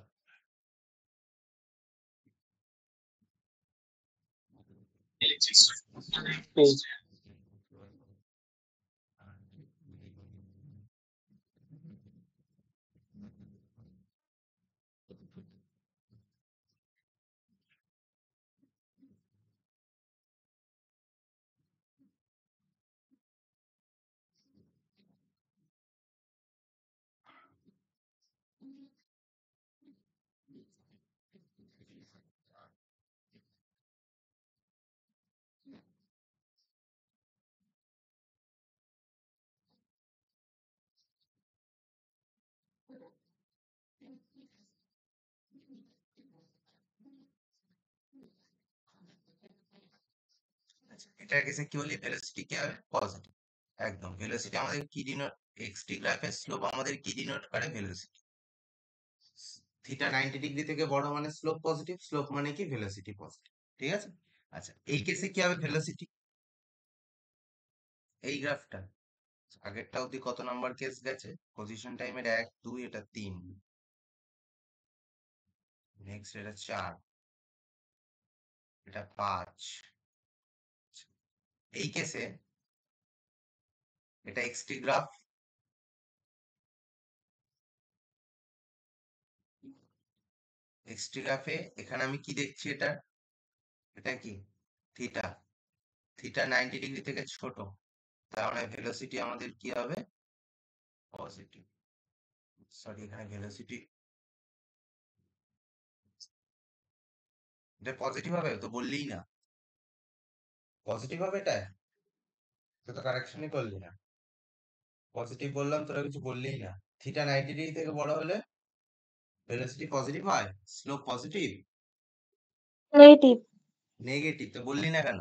আচ্ছা, এটার কেসে কি বলি, ভেলোসিটি কি হবে পজিটিভ, একদম ভেলোসিটি আমাদের কি ডিনোট, এক্সটি গ্রাফের স্লোপ আমাদের কি ডিনোট করে ভেলোসিটি, থিটা 90 ডিগ্রি থেকে বড় মানে স্লোপ পজিটিভ, স্লোপ মানে কি ভেলোসিটি পজিটিভ। ঠিক আছে, আচ্ছা এই কেসে কি হবে ভেলোসিটি, এই গ্রাফটা আগেরটা অব্দি কত নাম্বার কেস গেছে, পজিশন টাইমের 1 2, এটা 3, নেক্সট এটা 4, এটা 5, এই কেসে এটা এক্সটি গ্রাফ, এক্সটি গ্রাফে এখানে আমি কি দেখছি, এটা এটা কি থিটা, থিটা 90 ডিগ্রি থেকে ছোট, তার মানে ভেলোসিটি আমাদের কি হবে পজিটিভ, সরি এখানে ভেলোসিটি, এটা পজিটিভ হবে তো বললেই না, পজিটিভ হবে এটা, তুই তো কারেকশনই করলি না, পজিটিভ বললাম তোরা কিছু বললেই না, থিটা 90 ডিগ্রি থেকে বড় হলে ভেলোসিটি পজিটিভ হয়, স্লোপ পজিটিভ, নেগেটিভ। নেগেটিভ তো বললি না কেন,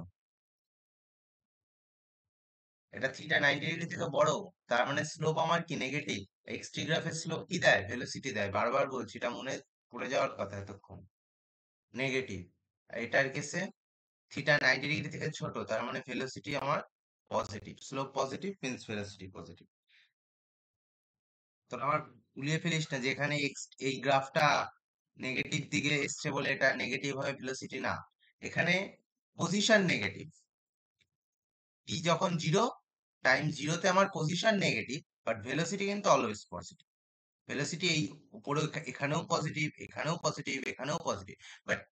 এটা থিটা 90 ডিগ্রি থেকে বড়, তার মানে স্লোপ আমার কি নেগেটিভ, এক্সটি গ্রাফের স্লোপ কি দেয় ভেলোসিটি দেয়, বারবার বলছি এটা মনে পড়ে যাওয়ার কথা এতক্ষণ, নেগেটিভ। এটার কেসে থিটা 90 ডিগ্রি থেকে ছোট, তার মানে ভেলোসিটি আমার positive, slope positive means velocity positive. তোর আমার গুলিয়ে ফেলিস না যে এখানে এই গ্রাফটা নেগেটিভ দিকে এসছে বলে এটা নেগেটিভ হয় ভেলোসিটি, না, এখানে পজিশন নেগেটিভ, টি যখন 0, টাইম 0-তে আমার পজিশন নেগেটিভ, বাট ভেলোসিটি কিন্তু অলওয়েজ পজিটিভ, ভেলোসিটি এই উপরে এখানেও পজিটিভ, এখানেও পজিটিভ, এখানেও positive, but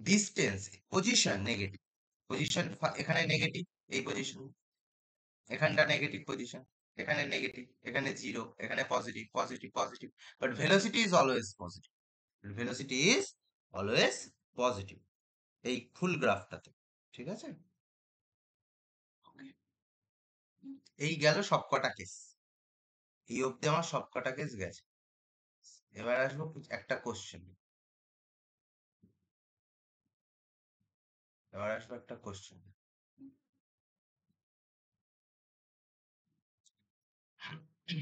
distance position negative, position এখানে নেগেটিভ, এই পজিশন এখানটা নেগেটিভ পজিশন, এখানে নেগেটিভ, এখানে 0, এখানে positive positive positive, but velocity is always positive, velocity is always positive, এই ফুল গ্রাফটাতে। ঠিক আছে, এই গেল সবকটা কেস, এই অব্দি আমার সবকটা কেস গেছে। এবার আসবো একটা কোশ্চেন, এবার আসবো একটা কোশ্চেন, এটা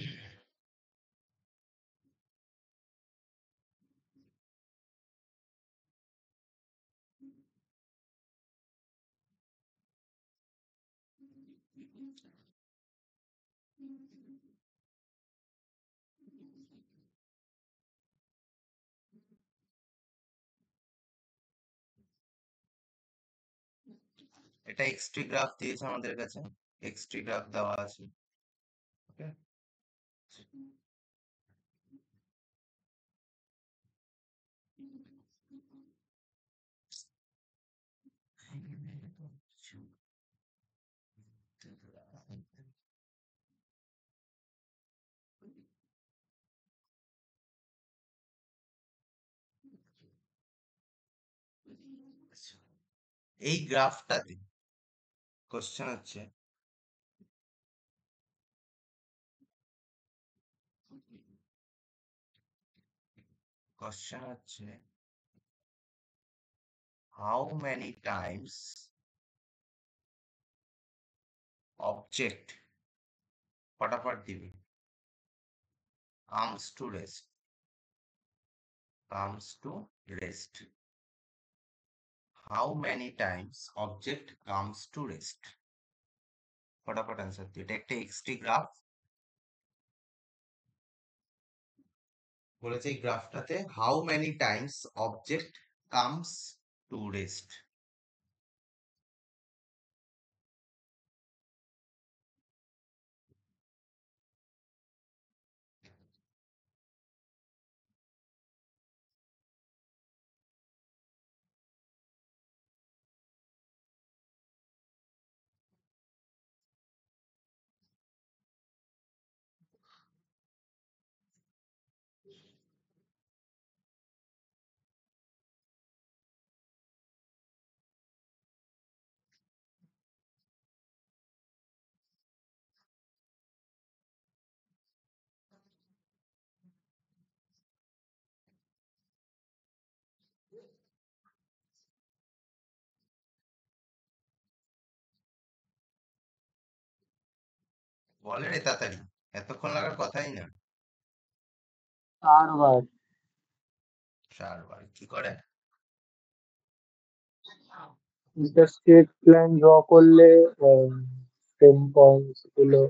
এক্সট্রি গ্রাফ দিয়েছে আমাদের কাছে, এক্সট্রি গ্রাফ দেওয়া আছে। ওকে, এই গ্রাফটাতে কোশ্চেন হচ্ছে হাউ মেনি টাইমস অবজেক্ট ফটাফট দিবি comes to rest, comes to rest. How many times object comes to rest? ফটাফট অ্যান্সার দিই। এটা একটা এক্সটি গ্রাফ বলেছে, এই গ্রাফটাতে how many times object comes to rest. বলে রে তাড়াতাড়ি, এতক্ষণ লাগার কথাই না। 4 বার। 4 বার কি করে? একটা স্ট্রেট লাইন ড্র করলে সেম পয়েন্টস গুলো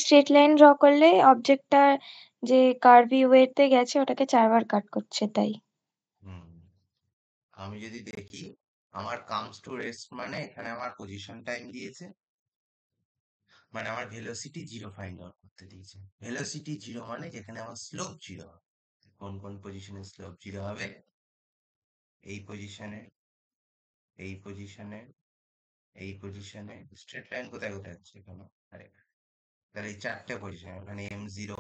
স্ট্রেট লাইন ড্র করলে অবজেক্টটা যে কার্ভি ওয়েতে গেছে ওটাকে 4 বার কাট করছে তাই। হুম, আমি যদি দেখি আমার কামস টু রেস্ট মানে এখানে আমার পজিশন টাইম দিয়েছে, মানে আমার ভেলোসিটি জিরো ফাইন্ড আউট করতে দিয়েছে। ভেলোসিটি জিরো মানে যেখানে আমার স্লোপ জিরো হবে। কোন কোন পজিশনে স্লোপ জিরো হবে? এই পজিশনে, এই পজিশনে, এই পজিশনে। স্ট্রেট লাইন কোথায় কোথায় হচ্ছে এখানে? আরে, তাহলে এই 4টে পজিশন, এখানে m0,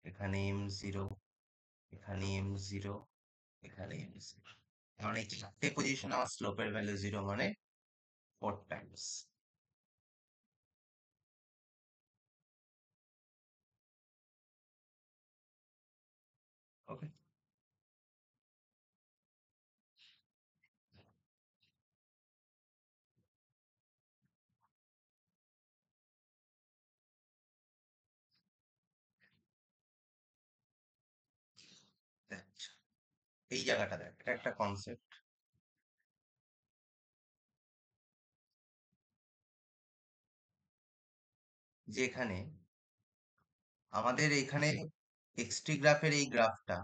এখানে m0, এখানে m0, এখানে m0। মানে এই 4টে পজিশন আমার স্লোপের ভ্যালু জিরো, মানে 4 টাইমস। ওকে, আচ্ছা, এই জায়গাটা দেখ, এটা একটা কনসেপ্ট। যেখানে আমাদের এখানে এক্সটি গ্রাফের এই গ্রাফটা,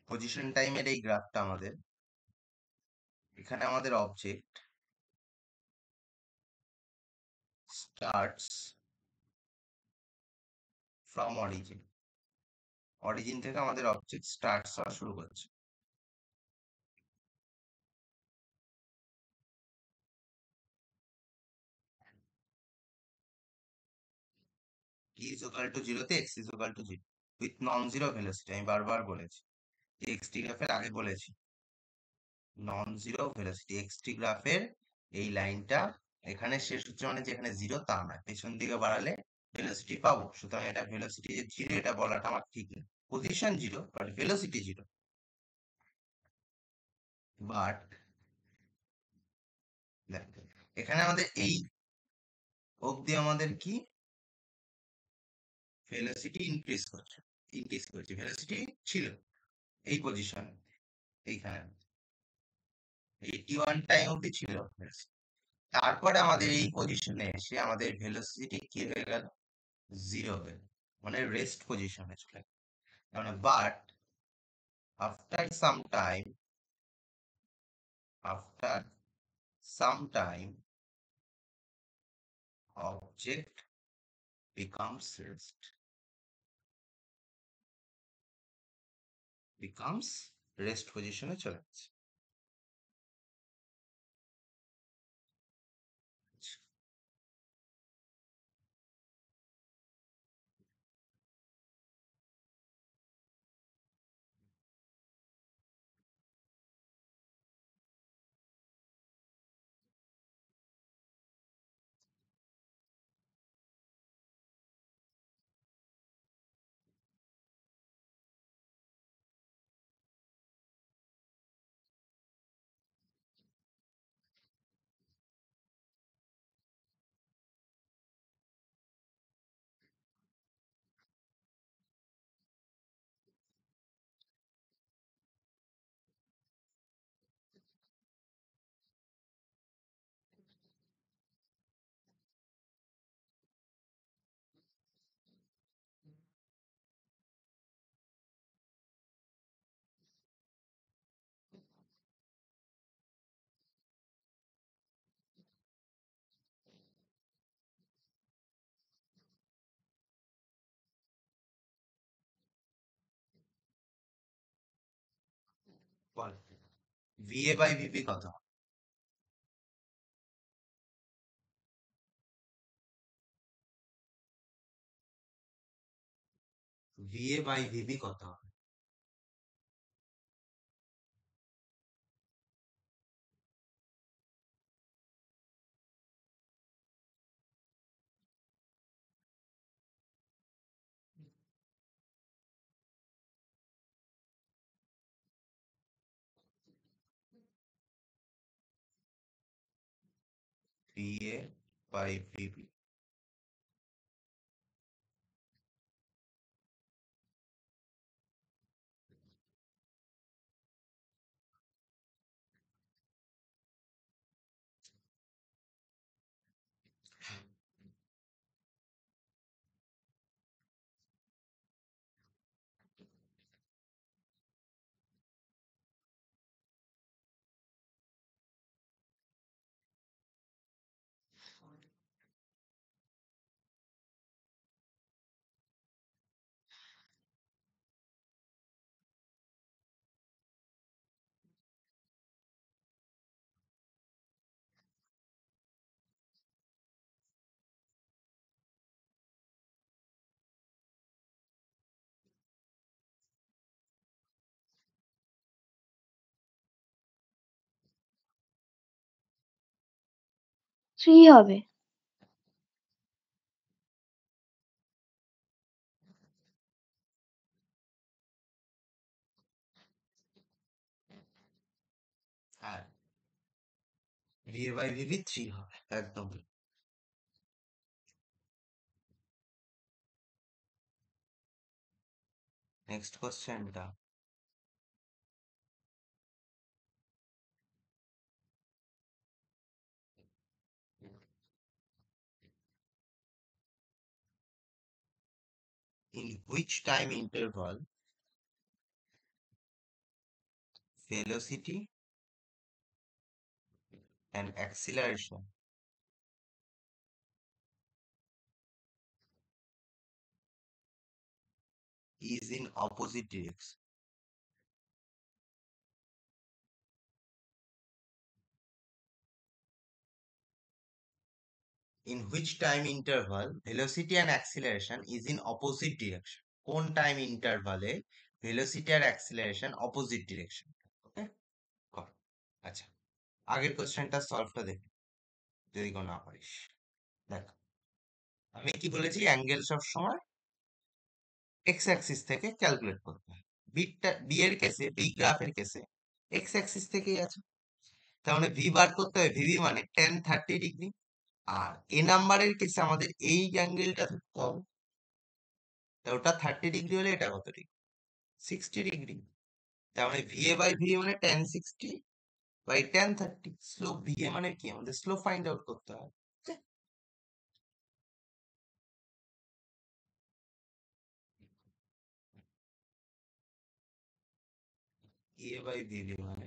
পজিশন টাইমের এই গ্রাফটা আমাদের, এখানে আমাদের object starts from origin, origin থেকে আমাদের অবজেক্ট স্টার্টস হওয়া শুরু করছে। t is equal to 0 তে x is equal to 0 with non zero velocity. আমি বারবার বলেছি যে এক্সটি গ্রাফের আগে বলেছি নন জিরো ভেলোসিটি, এক্সটি গ্রাফের এই লাইনটা এখানে শেষ হচ্ছে মানে যে এখানে জিরো তা নয়, পেছন দিকে বাড়ালে ভেলোসিটি পাবো, সুতরাং এটা ভেলোসিটি যে জিরো এটা বলাটা আমার ঠিক না। Position zero but velocity zero. But এখানে আমাদের এই অবধি আমাদের কি ভেলোসিটি ইনক্রিজ করছে, ভেলোসিটি ছিল এই পজিশন, এইখানে 81 টাইম অবধি ছিল velocity। তারপরে আমাদের এই পজিশনে এসে আমাদের ভেলোসিটি কি হয়ে গেল, জিরো হয়ে গেল, মানে রেস্ট পজিশনে চলে গেল। মানে but after some time, after some time object becomes rest পজিশনে চলে যাচ্ছে। বল ভিএ বাই ভিপি কত? ভিএ বাই ভিপি কত? VA by VP. থ্রি হবে। হ্যাঁ, ভিএ বাই ভিপি 3 হবে একদম। নেক্সট কোশ্চেনটা, in which time interval velocity and acceleration is in opposite direction? In which time interval velocity and acceleration is in opposite direction? কোন time ইন্টারভালে velocity আর acceleration opposite direction? ওকে, কর। আচ্ছা, আগের কোশ্চেনটা সলভটা দেখি। যদি কেউ না পারিস। দেখ, আমি কি বলেছি, অ্যাঙ্গেল সব সময় এক্স অ্যাক্সিস থেকে ক্যালকুলেট করতে হয়। বি এর কেসে, বি গ্রাফের কেসে এক্স অ্যাক্সিস থেকেই আছে। তার মানে ভি বার করতে হবে, ভিভি মানে 10-30 ডিগ্রি। আর এ নাম্বারের কেসে আমাদের এই অ্যাঙ্গেলটা কম, তা ওটা 30 ডিগ্রি হলে এটা কত ডিগ্রি? 60 ডিগ্রি। তার মানে ভিএ বাই ভি মানে 1060/1030। স্লোপ ভিএ মানে কি, আমাদের স্লোপ ফাইন্ড আউট করতে হয়। ভিএ বাই ভিভি মানে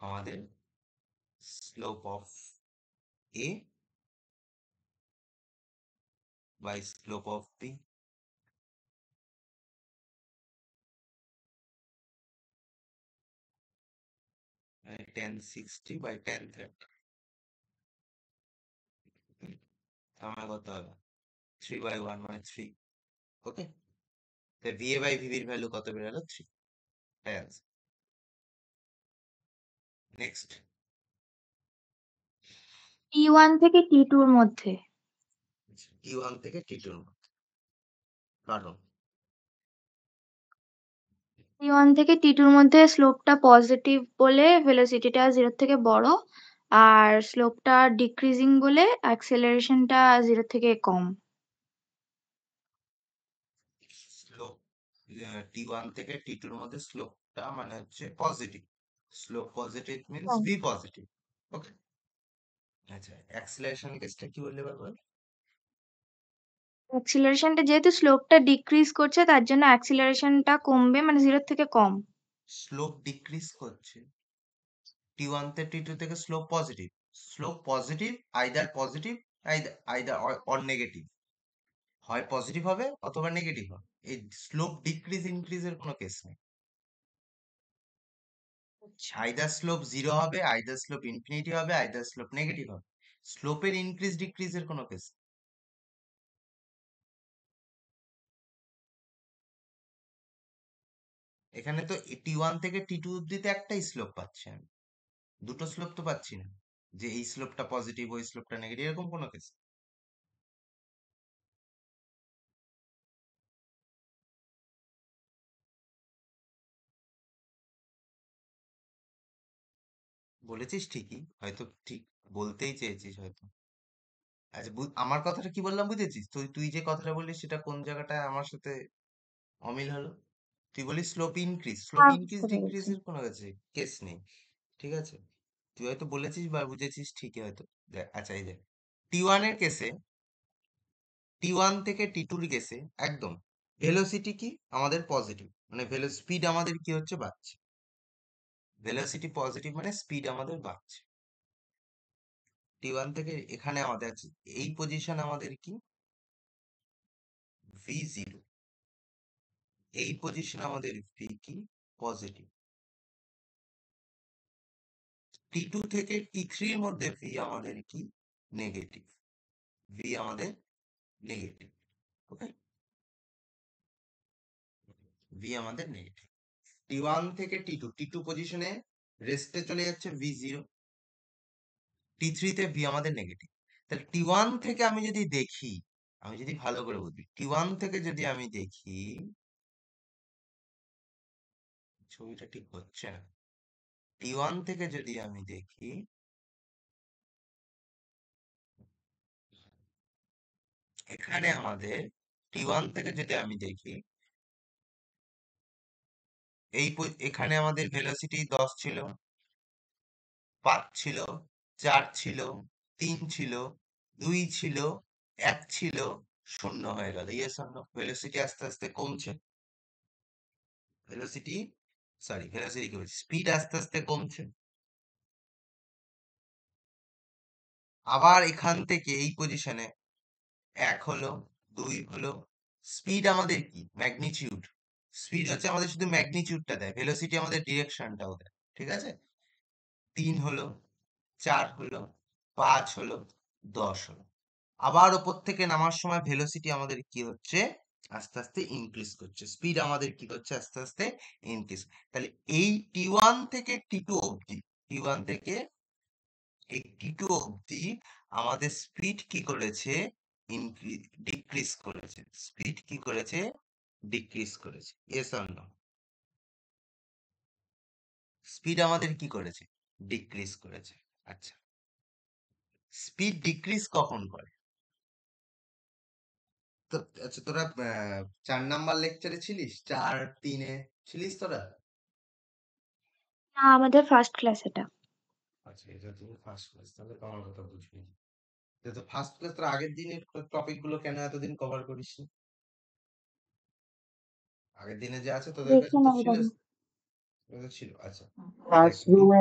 আমাদের slope of A by slope of B. মানে 1060/1030। আমার কত হবে? 3/1 মানে 3। ওকে, তাই ভিএ বাই ভিভির ভ্যালু কত বেরোলো? 3। তাই আছে। নেক্সট, T1 থেকে T2 র মধ্যে T1 থেকে T2 এর মধ্যে কারণ T1 থেকে T2 র মধ্যে স্লোপটা পজিটিভ বলে ভেলোসিটিটা 0 থেকে বড়, আর স্লোপটা ডিক্রিজিং বলে অ্যাক্সেলারেশনটা 0 থেকে কম। স্লোপ T1 থেকে T2 এর মধ্যে স্লোপটা মানে হচ্ছে পজিটিভ। স্লোপ পজিটিভ মিন্স কম। V positive. ওকে, আচ্ছা, অ্যাক্সিলারেশন কেসটা কি বললে বারবার? অ্যাক্সিলারেশনটা যেহেতু স্লোপটা ডিক্রিজ করছে তার জন্য অ্যাক্সিলারেশনটা কমবে, মানে 0 থেকে কম। স্লোপ ডিক্রিজ করছে, T1 থেকে T2 থেকে slope positive. Slope positive, either positive, either or negative. হয় পজিটিভ হবে অথবা নেগেটিভ হবে। এই স্লোপ ডিক্রিজ ইনক্রিজের কোনো কেস নেই। আচ্ছা। আইদার স্লোপ 0 হবে, আইদার স্লোপ ইনফিনিটি হবে, আইদার স্লোপ নেগেটিভ হবে। স্লোপের ইনক্রিজ ডিক্রিজের কোনো কেস। এখানে তো T1 থেকে T2 অব্দিতে একটাই স্লোপ পাচ্ছি আমি, দুটো স্লোপ তো পাচ্ছি না যে এই স্লোপটা পজিটিভ ওই স্লোপটা নেগেটিভ, এরকম কোনো কেস। বলেছিস ঠিকই, হয়তো ঠিক বলতেই চেয়েছিস হয়তো। আচ্ছা, আমার কথাটা কি বললাম বুঝেছিস? তুই তুই যে কথাটা বললি সেটা কোন জায়গাটায় আমার সাথে অমিল হলো? তুই বলিস স্লোপ হ্যাঁ, ইনক্রিজ বুঝতে পেরেছি। ডিক্রিজের কোনো কেস নেই। ঠিক আছে, তুই হয়তো বলেছিস বা বুঝেছিস ঠিকই হয়তো। দেখ, আচ্ছা এই দেখ, T1 এর কেসে, T1 থেকে T2 এর কেসে একদম ভেলোসিটি কি আমাদের পজিটিভ, মানে স্পিড আমাদের কি হচ্ছে, বাড়ছে। ভেলোসিটি পজিটিভ মানে স্পিড আমাদের বাড়ছে। T1 থেকে এখানে আমাদের আছে, এই পজিশন আমাদের কি V0, এই পজিশন আমাদের ভি কি পজিটিভ। T2 থেকে T3 এর মধ্যে ভি আমাদের কি নেগেটিভ, ভি আমাদের নেগেটিভ। ওকে, ভি আমাদের নেগেটিভ। T1 থেকে T2 পজিশনে রেস্টে চলে যাচ্ছে V0, T3 তে ভি আমাদের নেগেটিভ। তাহলে T1 থেকে আমি যদি দেখি, আমি যদি ভালো করে বুঝি, T1 থেকে যদি আমি দেখি, ছবিটা ঠিক হচ্ছে না। T1 থেকে যদি আমি দেখি, এখানে আমাদের T1 থেকে যদি আমি দেখি, এখানে আমাদের ভেলোসিটি 10 ছিল, 5 ছিল, 4 ছিল, 3 ছিল, 2 ছিল, 1 ছিল, 0 হয়ে গেল। Yes or no? ভেলোসিটি আস্তে আস্তে কমছে। ভেলোসিটি, সরি ভেলোসিটি কি বলছি, স্পিড আস্তে আস্তে কমছে। আবার এখান থেকে এই পজিশনে 1 হলো, 2 হলো। স্পিড আমাদের কি ম্যাগনিটিউড, স্পিড হচ্ছে আমাদের শুধু ম্যাগনিটিউডটা দেয়, ভেলোসিটি আমাদের ডিরেকশনটাও দেয়। ঠিক আছে, 3 হলো, 4 হলো, 5 হলো, 10 হলো। আবার ওপর থেকে নামার সময় ভেলোসিটি আমাদের কি হচ্ছে, আস্তে আস্তে ইনক্রিজ করছে, স্পিড আমাদের কি করছে, আস্তে আস্তে ইনক্রিজ। তাহলে এই T1 থেকে T2 অবধি, T1 থেকে এই টি2 অবধি আমাদের স্পিড কি করেছে? ডিক্রিজ করেছে। স্পিড কি করেছে? ডিক্রিজ করেছে। Yes or no? স্পিড আমাদের কি করেছে? ডিক্রিজ করেছে। আচ্ছা, স্পিড ডিক্রিজ কখন করে? তো আচ্ছা, তোরা 4 নাম্বার লেকচারে ছিলিস? 4-3-এ ছিলিস তোরা? না, আমাদের ফার্স্ট ক্লাস এটা। আচ্ছা, এটা তুমি ফার্স্ট ক্লাস, তাহলে তো আমার কথা বুঝবি। তো ফার্স্ট ক্লাস তোর আগের দিনের টপিক গুলো কেন এতদিন কভার করিসনি? আগের দিনে যে আছে তোদের কাছে দেখে তো নাও ছিল, দাদা। তোদের কাছে ছিল। আচ্ছা, দেখ ক্লাসরুমে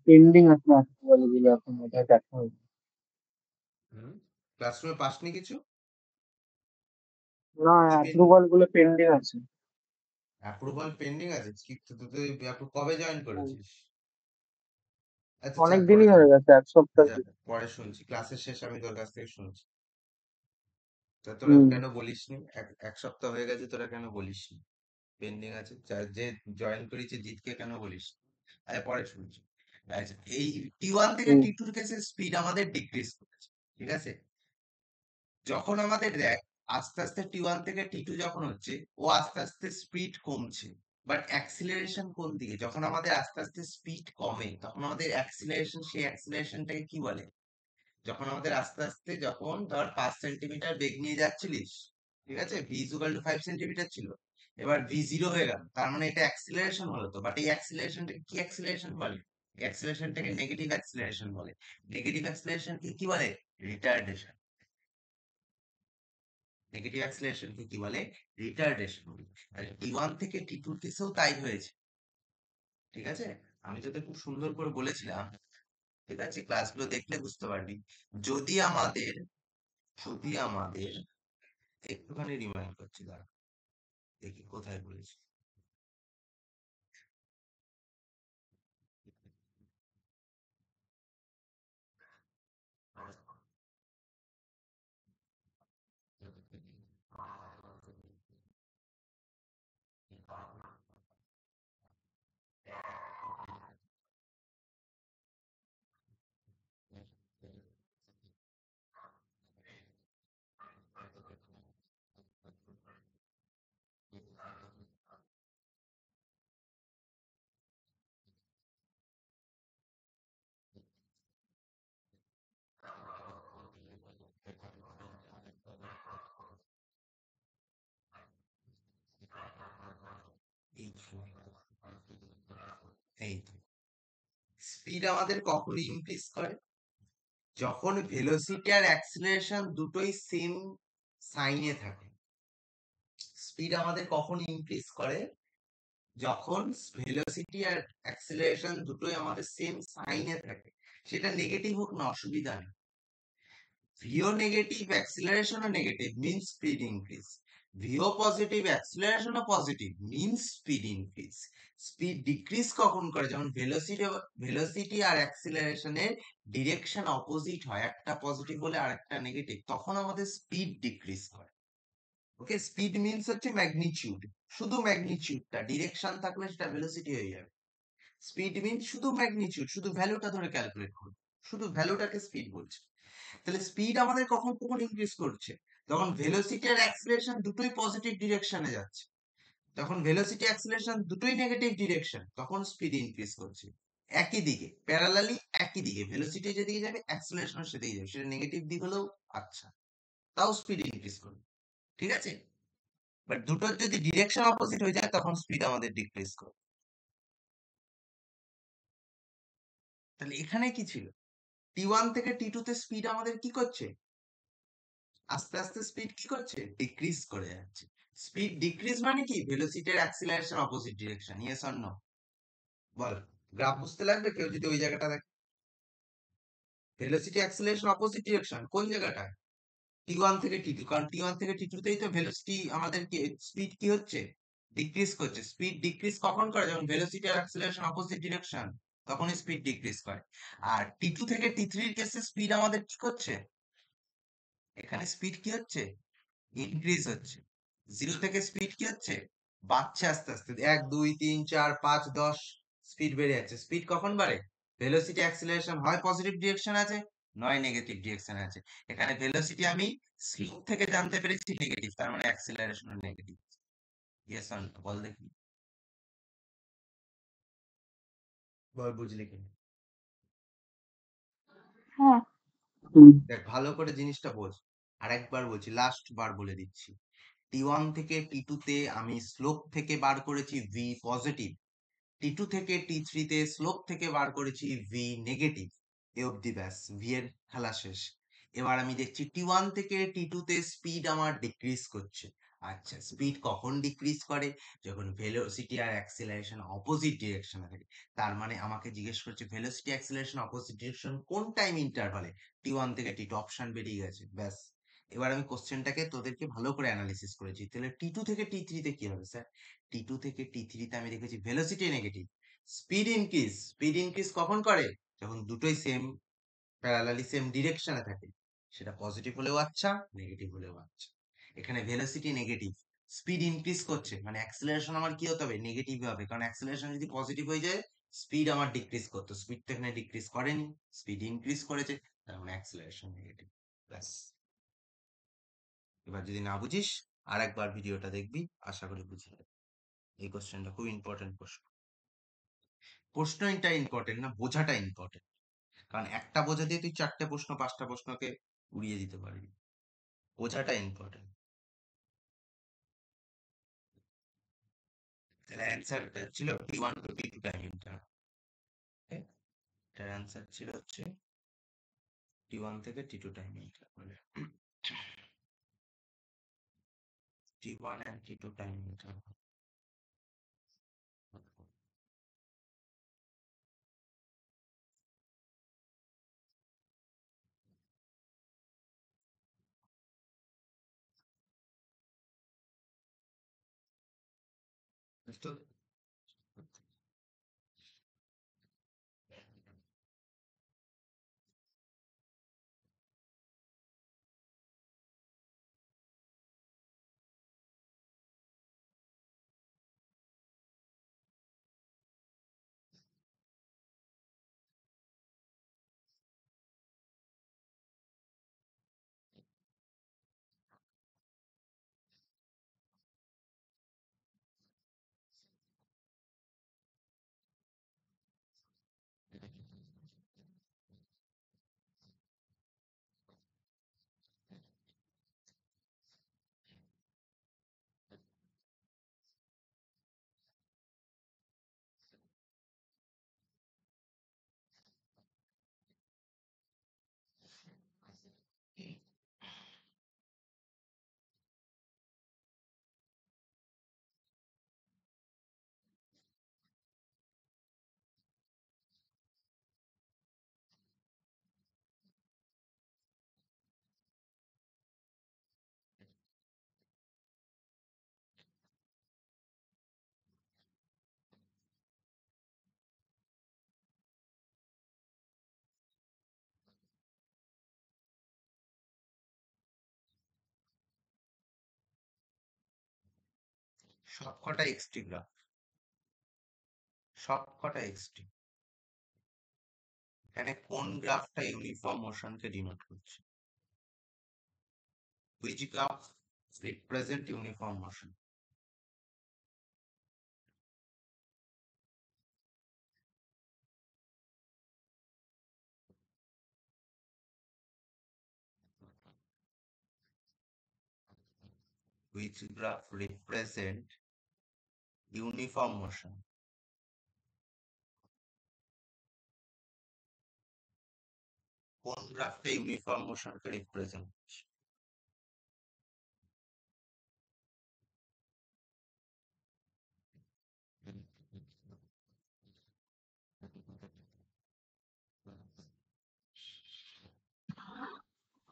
পেন্ডিং আছে বলেগুলো এখন ওটা দেখা হবে। ক্লাসরুমে পাসনি কিছু? না, কি অ্যাপ্রুভাল গুলো পেন্ডিং আছে। অ্যাপ্রুভাল পেন্ডিং আছে? কি তুই কবে জয়েন হুম, করেছিস? আচ্ছা, অনেক চাপ পরে দিনই হয়ে শুনছি। গেছে, এক সপ্তাহ যা, থেকে। পরে শুনছি, ক্লাসের শেষে আমি তোর কাছ থেকে শুনছি। তা তোরা হুম কেন বলিসনি? এক সপ্তাহ হয়ে গেছে, তোরা কেন বলিসনি পেন্ডিং আছে? যে জয়েন করেছে জিতকে কেন বলিস? আরে পরে শুনছি। আচ্ছা, এই টি1 থেকে হুম টি2 কেসে স্পিড আমাদের ডিক্রিজ করেছে, ঠিক আছে? যখন আমাদের দেখ, আস্তে আস্তে টি1 থেকে টি2 যখন হচ্ছে, ও আস্তে আস্তে স্পিড কমছে, বাট অ্যাক্সিলারেশন কোন দিকে? যখন আমাদের আস্তে আস্তে স্পিড কমে, তখন আমাদের অ্যাক্সিলারেশন, সেই অ্যাক্সিলারেশনটাকে কি বলে? যখন আমাদের আস্তে আস্তে, যখন ধর 5 সেন্টিমিটার বেগ নিয়ে যাচ্ছিলিস, ঠিক আছে, ভি ইকুয়াল টু 5 সেন্টিমিটার ছিল, এবার ভি 0 হয়ে গেল, তার মানে এটা অ্যাক্সিলারেশন হলো তো। বাট এই অ্যাক্সিলারেশনটাকে কি অ্যাক্সিলারেশন বলে? অ্যাক্সিলারেশনটাকে নেগেটিভ অ্যাক্সিলারেশন বলে। নেগেটিভ অ্যাক্সিলারেশনকে কি বলে? রিটার্ডেশন। নেগেটিভ অ্যাক্সিলারেশনকে কি বলে? রিটার্ডেশন বলে। আর টি1 থেকে টি2 কেসেও তাই হয়েছে, ঠিক আছে? আমি তোদের খুব সুন্দর করে বলেছিলাম, ঠিক আছে, ক্লাসগুলো দেখলে বুঝতে পারবি। যদি আমাদের যদি আমাদের একটুখানি রিমাইন্ড করছি, দাঁড়া, দেখি কোথায় বলেছি। এই এই স্পিড আমাদের কখন ইনক্রিজ করে? যখন ভেলোসিটি আর অ্যাক্সিলারেশন দুটোই সেম সাইনে থাকে। স্পিড আমাদের কখন ইনক্রিজ করে? যখন ভেলোসিটি আর অ্যাক্সিলারেশন দুটোই আমাদের সেম সাইনে থাকে। সেটা নেগেটিভ হোক না, অসুবিধা নেই। ভিও নেগেটিভ, অ্যাক্সিলারেশনও নেগেটিভ, মিন্স স্পিড ইনক্রিজ। ভিও পজিটিভ, অ্যাক্সিলারেশনও positive, means speed increase. Speed decrease কখন করে? যখন ভেলোসিটি আর অ্যাক্সিলারেশনের ডিরেকশন অপোজিট হয়, একটা পজিটিভ হলে আরেকটা নেগেটিভ, তখন আমাদের স্পিড ডিক্রিজ করে। ওকে, স্পিড মিন্স হচ্ছে ম্যাগনিটিউড, শুধু ম্যাগনিটিউডটা, ডিরেকশন থাকলে সেটা ভেলোসিটি হয়ে যাবে। স্পিড মিন্স শুধু ম্যাগনিটিউড, শুধু ভ্যালুটা ধরে ক্যালকুলেট করবে, শুধু ভ্যালুটাকে স্পিড বলছে। তাহলে স্পিড আমাদের কখন কখন ইনক্রিজ করছে? যখন ভেলোসিটি আর অ্যাক্সিলারেশন দুটোই পজিটিভ ডিরেকশনে যাচ্ছে। তখন ভেলোসিটি অ্যাক্সিলারেশন দুটোই নেগেটিভ ডিরেকশন, তখন স্পিড ইনক্রিজ করছে। একই দিকে, প্যারালালি একই দিকে, ভেলোসিটি যেদিকে যাবে অ্যাক্সিলারেশন সেদিকে যাবে, সেটা নেগেটিভ দিক হলেও আচ্ছা, তাও স্পিড ইনক্রিজ করবে, ঠিক আছে? বাট দুটোর যদি ডিরেকশন অপোজিট হয়ে যায়, তখন স্পিড আমাদের ডিক্রিজ করবে। তাহলে এখানে কি ছিল? টি1 থেকে টি2 তে স্পিড আমাদের কি করছে? আস্তে আস্তে স্পিড কি করছে? ডিক্রিজ করে যাচ্ছে। স্পিড ডিক্রিজ মানে কি? ভেলোসিটি আর acceleration opposite direction. Yes or no? বল, গ্রাফ বুঝতে লাগবে কেউ যদি ওই জায়গাটা দেখে। ভেলোসিটি অ্যাক্সিলারেশন অপোজিট ডিরেকশন কোন জায়গাটায়? টি1 থেকে টি2, কারণ টি1 থেকে টি2 তেই তো ভেলোসিটি আমাদের কি, স্পিড কি হচ্ছে? ডিক্রিজ করছে। স্পিড ডিক্রিজ কখন করে? যখন ভেলোসিটি আর অ্যাক্সিলারেশন অপোজিট ডিরেকশন, তখন স্পিড ডিক্রিজ করে। আর টি2 থেকে টি3 এর কেসে স্পিড আমাদের কি করছে? এখানে স্পিড কি হচ্ছে? ইনক্রিজ হচ্ছে। 0 থেকে স্পিড কি হচ্ছে? বাড়ছে আস্তে আস্তে, 1 2 3 4 5 10, স্পিড বেড়ে যাচ্ছে। স্পিড কখন বাড়ে? ভেলোসিটি অ্যাক্সিলারেশন হয় পজিটিভ ডিরেকশন আছে, নয় নেগেটিভ ডিরেকশন আছে। এখানে ভেলোসিটি আমি স্লোপ থেকে জানতে পেরেছি নেগেটিভ, তার মানে acceleration negative. Yes or no বল দেখি, বল বুঝলি কি? হ্যাঁ। দেখ ভালো করে জিনিসটা বোঝ, আরেকবার বলছি, লাস্ট বার বলে দিচ্ছি। T1 থেকে T2 তে আমি স্লোপ থেকে বার করেছি v পজিটিভ, T2 থেকে T3 তে স্লোপ থেকে বার করেছি v নেগেটিভ। এ অবধি ব্যাস, v এর খেলা শেষ। এবার আমি দেখছি T1 থেকে T2 তে স্পিড আমার ডিক্রিজ করছে। আচ্ছা, স্পিড কখন ডিক্রিজ করে? যখন ভেলোসিটি আর অ্যাক্সিলারেশন অপোজিট ডিরেকশনে থাকে। তার মানে আমাকে জিজ্ঞেস করছে ভেলোসিটি অ্যাক্সিলারেশন অপোজিট ডিরেকশন কোন টাইম ইন্টারভালে? T1 থেকে T2, অপশন বেরিয়ে গেছে, ব্যাস। এবার আমি কোশ্চেনটাকে তোদেরকে ভালো করে অ্যানালিসিস করেছি। তাহলে T2 থেকে T3 তে কি হবে স্যার? T2 থেকে T3 তে আমি দেখেছি ভেলোসিটি নেগেটিভ, স্পিড ইনক্রিজ কখন করে? যখন দুটোই সেম প্যারালালি সেম ডিরেকশনে থাকে। সেটা পজিটিভ হলেও আচ্ছা, নেগেটিভ হলেও আচ্ছা। এখানে ভেলোসিটি নেগেটিভ, স্পিড ইনক্রিজ করছে, মানে অ্যাক্সিলারেশন আমার কি হতে হবে? নেগেটিভ হবে, কারণ অ্যাক্সিলারেশন যদি পজিটিভ হয়ে যায় স্পিড আমার ডিক্রিজ করতো, স্পিড তো এখানে ডিক্রিজ করেনি, স্পিড ইনক্রিজ করেছে, তার মানে অ্যাক্সিলারেশন নেগেটিভ, ব্যাস। এবার যদি না বুঝিস আর একবার ভিডিওটা দেখবি, আশা করি বুঝে যাবি। এই কোশ্চেনটা খুব ইম্পর্টেন্ট প্রশ্ন। প্রশ্নটা ইম্পর্টেন্ট না, বোঝাটা ইম্পর্টেন্ট। কারণ একটা বোঝা দিয়ে তুই 4টে প্রশ্ন 5টা প্রশ্নকে উড়িয়ে দিতে পারবি। বোঝাটা ইম্পর্টেন্ট। তাহলে অ্যান্সারটা ছিল T1 to T2 time interval. এটার অ্যান্সার ছিল হচ্ছে T1 থেকে T2 time interval. T1 and T2 time interval. বুঝতে পেরেছো? সবকটা এক্সটি গ্রাফ, সবকটা এক্সটি। এখানে কোন গ্রাফটা ইউনিফর্ম মোশনকে ডিনোট করছে? Which graph represent uniform motion? Which graph represent uniform motion? কোন গ্রাফটা ইউনিফর্ম মোশনকে রিপ্রেজেন্ট করছে?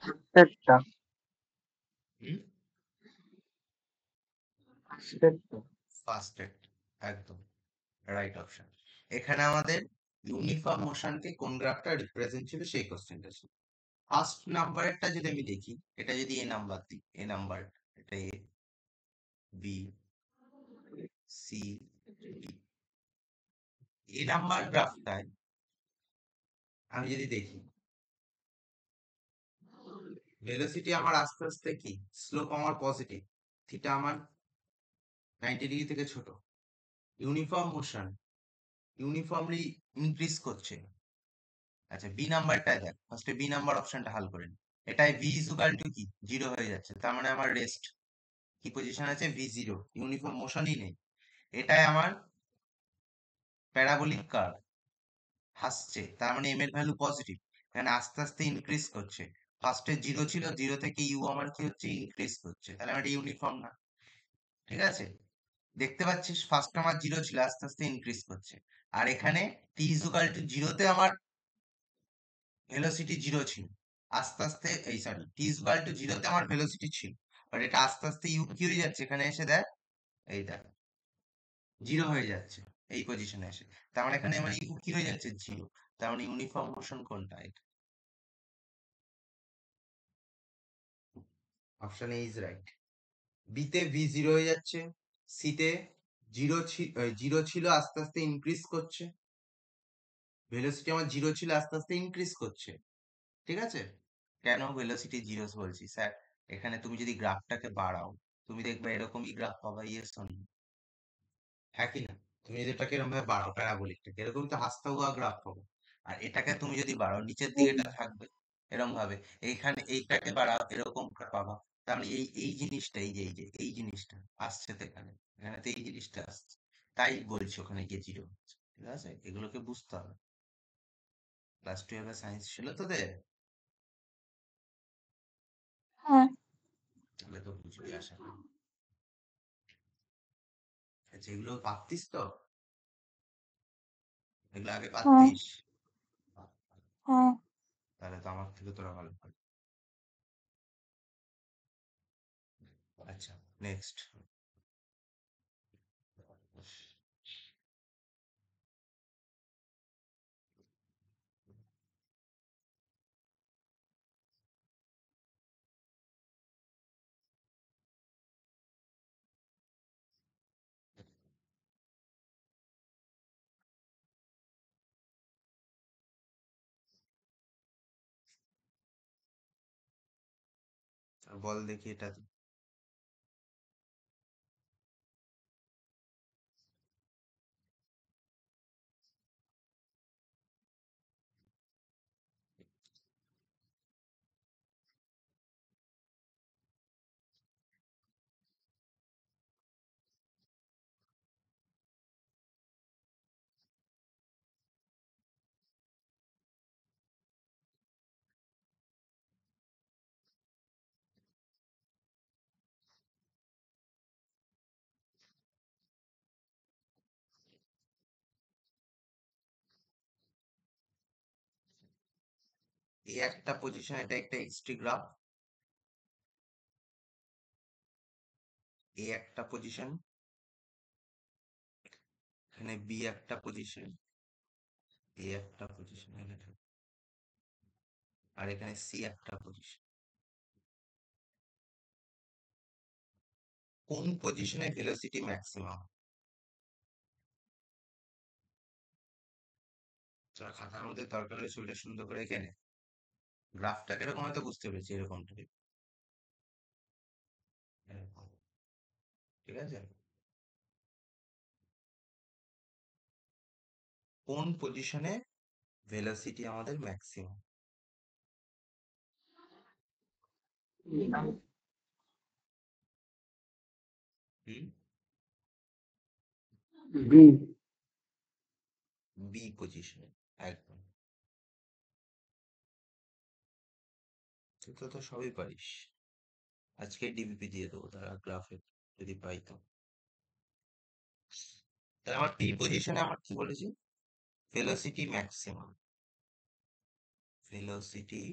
স্টেটটা হুম, স্টেটটা ফার্স্ট একদম রাইট অপশন। এখানে আমাদের ইউনিফর্ম মোশনকে কোন গ্রাফটা রিপ্রেজেন্ট ছিল সেই কোশ্চেনটা ছিল। ফার্স্ট নাম্বারেরটা যদি আমি দেখি, এটা যদি এ নাম্বার দিই, এ নাম্বার, এটা A B C D, A number গ্রাফটায় আমি যদি দেখি ভেলোসিটি আমার আস্তে আস্তে কি স্লোপ আমার পজিটিভ, থিটা আমার 90 ডিগ্রি থেকে ছোট, ইউনিফর্ম মোশন ইউনিফর্মলি ইনক্রিজ করছে। আচ্ছা বি নাম্বারটা দেখ, ফার্স্টে বি নাম্বার অপশনটা হাল করে নি। এটাই ভি ইকুয়াল টু কি 0 হয়ে যাচ্ছে, তার মানে আমার রেস্ট কি পজিশন আছে ভি 0, ইউনিফর্ম মোশনই নেই। এটাই আমার প্যারাবোলিক কার্ভ হাসছে, তার মানে এম এর ভ্যালু পজিটিভ, এখানে আস্তে আস্তে ইনক্রিজ করছে। ফার্স্টে 0 ছিল, 0 থেকে ইউ আমার কি হচ্ছে ইনক্রিজ করছে, তাহলে আমার ইউনিফর্ম না। ঠিক আছে, দেখতে পাচ্ছিস ফার্স্ট আমার 0 ছিল, আস্তে আস্তে ইনক্রিজ করছে। আর এখানে টি ইকুয়াল টু 0 তে আমার ভেলোসিটি 0 ছিল, আস্তে আস্তে এই সরি টি ইকুয়াল টু 0 তে আমার ভেলোসিটি ছিল, বাট এটা আস্তে আস্তে ইউ কি হয়ে যাচ্ছে, এখানে এসে দেখ এই দেখ 0 হয়ে যাচ্ছে এই পজিশনে এসে, তার মানে এখানে আমার ইউ কি হয়ে যাচ্ছে 0, তার মানে ইউনিফর্ম মোশন কোনটা, এটা অপশন এ ইজ রাইট। বিতে ভি 0 হয়ে যাচ্ছে, সিতে 0 ছিল আস্তে আস্তে ইনক্রিজ করছে, ভেলোসিটি আমার 0 ছিল আস্তে আস্তে ইনক্রিজ করছে। ঠিক আছে, কেন ভেলোসিটি 0 বলছি স্যার, এখানে তুমি যদি গ্রাফটাকে বাড়াও তুমি দেখবে এরকমই গ্রাফ পাবা, ইয়েস অর নো, হ্যাঁ কি না? তুমি যদি এটাকে এরকম ভাবে বাড়াও প্যারাবোলিকটাকে, এরকম তো হাসতে হুয়া গ্রাফ পাবো। আর এটাকে তুমি যদি বাড়াও নিচের দিকে এটা থাকবে এরকম ভাবে, এইখানে এইটাকে বাড়াও এরকম পাবা। তার মানে এই জিনিসটা এই জিনিসটা আসছে তো এখানে, এখানে তো এই জিনিসটা আসছে, তাই বলছি ওখানে গিয়ে 0 হচ্ছে। ঠিক আছে, এগুলোকে বুঝতে হবে। ক্লাস 12 এ সায়েন্স ছিল তোদের, হ্যাঁ তাহলে তো বুঝবি আশা করি। আচ্ছা এগুলো পারতিস তো, এগুলো আগে হ্যাঁ পারতিস? হ্যাঁ। তাহলে তো আমার থেকে তোরা ভালো পারবি। আচ্ছা নেক্সট, বল দেখি এটা তো। এই একটা পজিশন, এটা একটা এক্সট্রি গ্রাফ, এ একটা পজিশন, এখানে বি একটা পজিশন, এ একটা পজিশন, আর এখানে সি একটা পজিশন। কোন পজিশনে ভেলোসিটি ম্যাক্সিমাম? যারা খাতার মধ্যে দরকার হলে ছবিটা সুন্দর করে এখানে গ্রাফটা এরকম হয়তো বুঝতে পেরেছি, এরকম type, এরকম। ঠিক আছে, কোন পজিশনে ভেলোসিটি আমাদের ম্যাক্সিমাম? হুম, বি। বি পজিশনে, একদম। তুই তো সবই পারিস, আজকে ডিবিপি দিয়ে দেবো তারা গ্রাফে যদি পাই তো। তাহলে আমার পি পজিশনে আমার কি বলেছি, ভেলোসিটি ম্যাক্সিমাম, ভেলোসিটি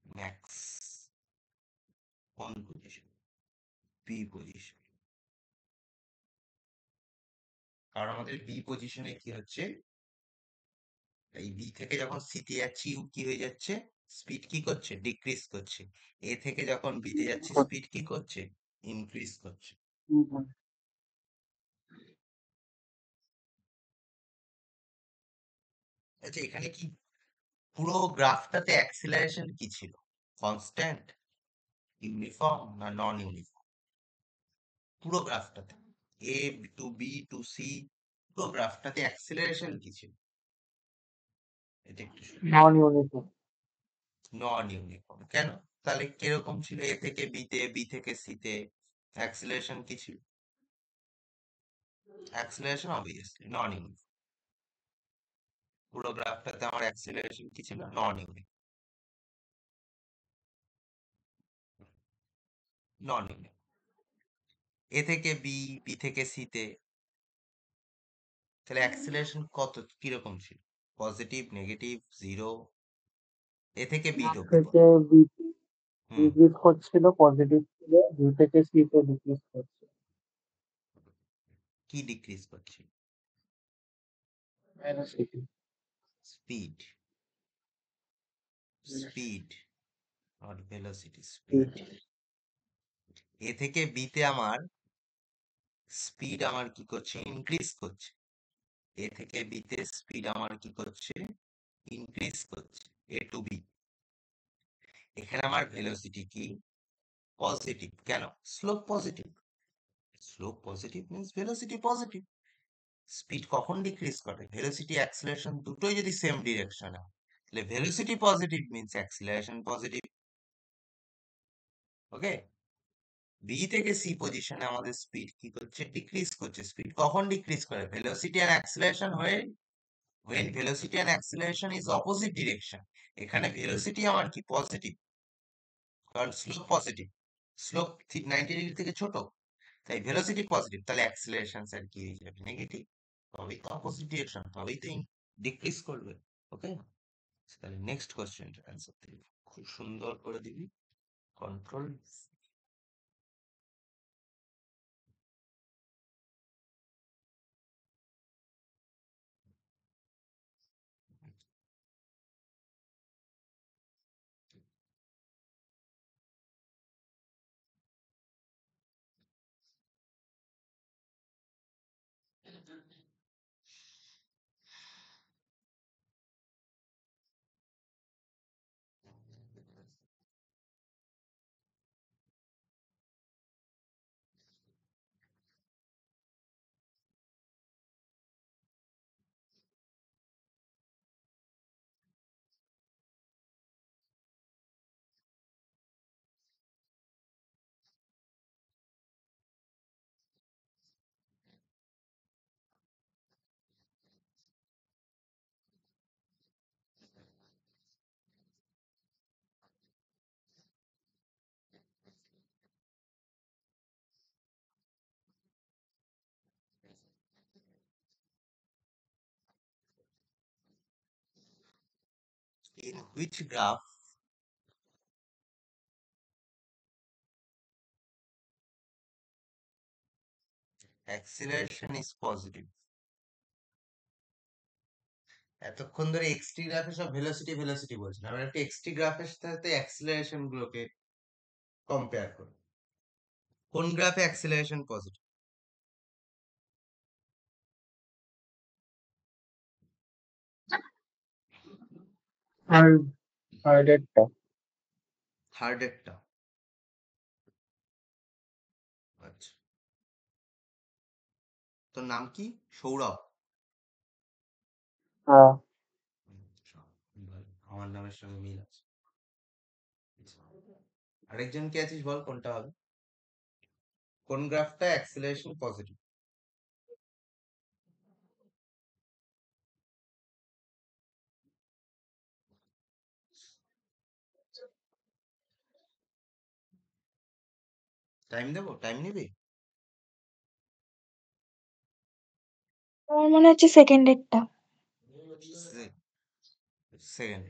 ম্যাক্স কোন পজিশন, পি পজিশন। কারণ আমাদের বি পজিশনে কি হচ্ছে, এই বি থেকে যখন সিতে যাচ্ছি ইউ কি হয়ে যাচ্ছে, স্পিড কি করছে ডিক্রিজ করছে, এ থেকে যখন বিতে যাচ্ছে স্পিড কি করছে ইনক্রিজ করছে। আচ্ছা, এখানে কি পুরো গ্রাফটাতে অ্যাক্সিলারেশন কি ছিল? কনস্ট্যান্ট, ইউনিফর্ম না নন ইউনিফর্ম? পুরো গ্রাফটাতে এ টু বি টু সি, পুরো গ্রাফটাতে অ্যাক্সিলারেশন কি ছিল? এটা একটু নন ইউনিফর্ম। নন ইউনিফর্ম কেন? তাহলে কিরকম ছিল? এ থেকে বিতে, বি থেকে সিতে অ্যাক্সিলারেশন কি ছিল? অ্যাক্সিলারেশন অবভিয়াসলি নন ইউনিফর্ম। পুরো গ্রাফটাতে আমার অ্যাক্সিলারেশন কি ছিল? নন ইউনিফর্ম। নন ইউনিফর্ম। এ থেকে বি, বি থেকে সিতে, তাহলে অ্যাক্সিলারেশন কত কিরকম ছিল? Positive, negative, zero? এ থেকে বি এক অব্দি বল। থেকে বি হুম, ডিক্রিজ করছিল, পজিটিভ ছিল, বি থেকে সি তে ডিক্রিজ করছে। কি ডিক্রিজ করছিল? ভেলোসিটি। স্পিড, স্পিড আর ভেলোসিটি। স্পিড। এ থেকে বিতে আমার স্পিড আমার কি করছে? ইনক্রিজ করছে। এ থেকে বিতে স্পিড আমার কি করছে? ইনক্রিজ করছে। A to B. এখানে আমার ভেলোসিটি কি? পজিটিভ। কেন? Slope positive. Slope positive means velocity positive. Speed কখন ডিক্রিজ করে? ভেলোসিটি অ্যাক্সিলারেশন দুটোই যদি সেম ডিরেকশনে হয়, তাহলে velocity positive means acceleration positive. Okay? B থেকে সি পজিশনে আমাদের স্পিড কি করছে? ডিক্রিজ করছে। স্পিড কখন ডিক্রিজ করে? ভেলোসিটি আর অ্যাক্সিলারেশন হয়ে, when velocity and acceleration is opposite direction, এখানে ভেলোসিটি আমার কি? পজিটিভ, কারণ স্লোপ পজিটিভ। স্লোপ 90 ডিগ্রি থেকে ছোট, তাই ভেলোসিটি পজিটিভ, তাহলে অ্যাক্সিলারেশন স্যার কি হয়ে যাবে? নেগেটিভ। তবেই তো অপোজিট ডিরেকশন, তবেই তো ডিক্রিজ করবে। ওকে, তাহলে নেক্সট কোশ্চেনটার অ্যান্সার দিবি, খুব সুন্দর করে দিবি। Control in which graph acceleration is positive? এতক্ষণ ধরে এক্সটি গ্রাফে সব ভেলোসিটি ভেলোসিটি বলছেন, আমরা একটু এক্সটি গ্রাফের সাথে অ্যাক্সিলারেশন গুলোকে কম্পেয়ার করি। কোন গ্রাফে অ্যাক্সিলারেশন পজিটিভ? আর থার্ডেরটা। থার্ডেরটা। আচ্ছা, তোর নাম কি? সৌরভ? হ্যাঁ। ভালো, আমার নামের সঙ্গে মিল আছে। আরেকজন কে আছিস বল, কোনটা হবে? কোন গ্রাফটা অ্যাক্সিলারেশন পজিটিভ? টাইম দেবো? টাইম নিবি? আমার মনে হচ্ছে সেকেন্ডেরটা। সেকেন্ড,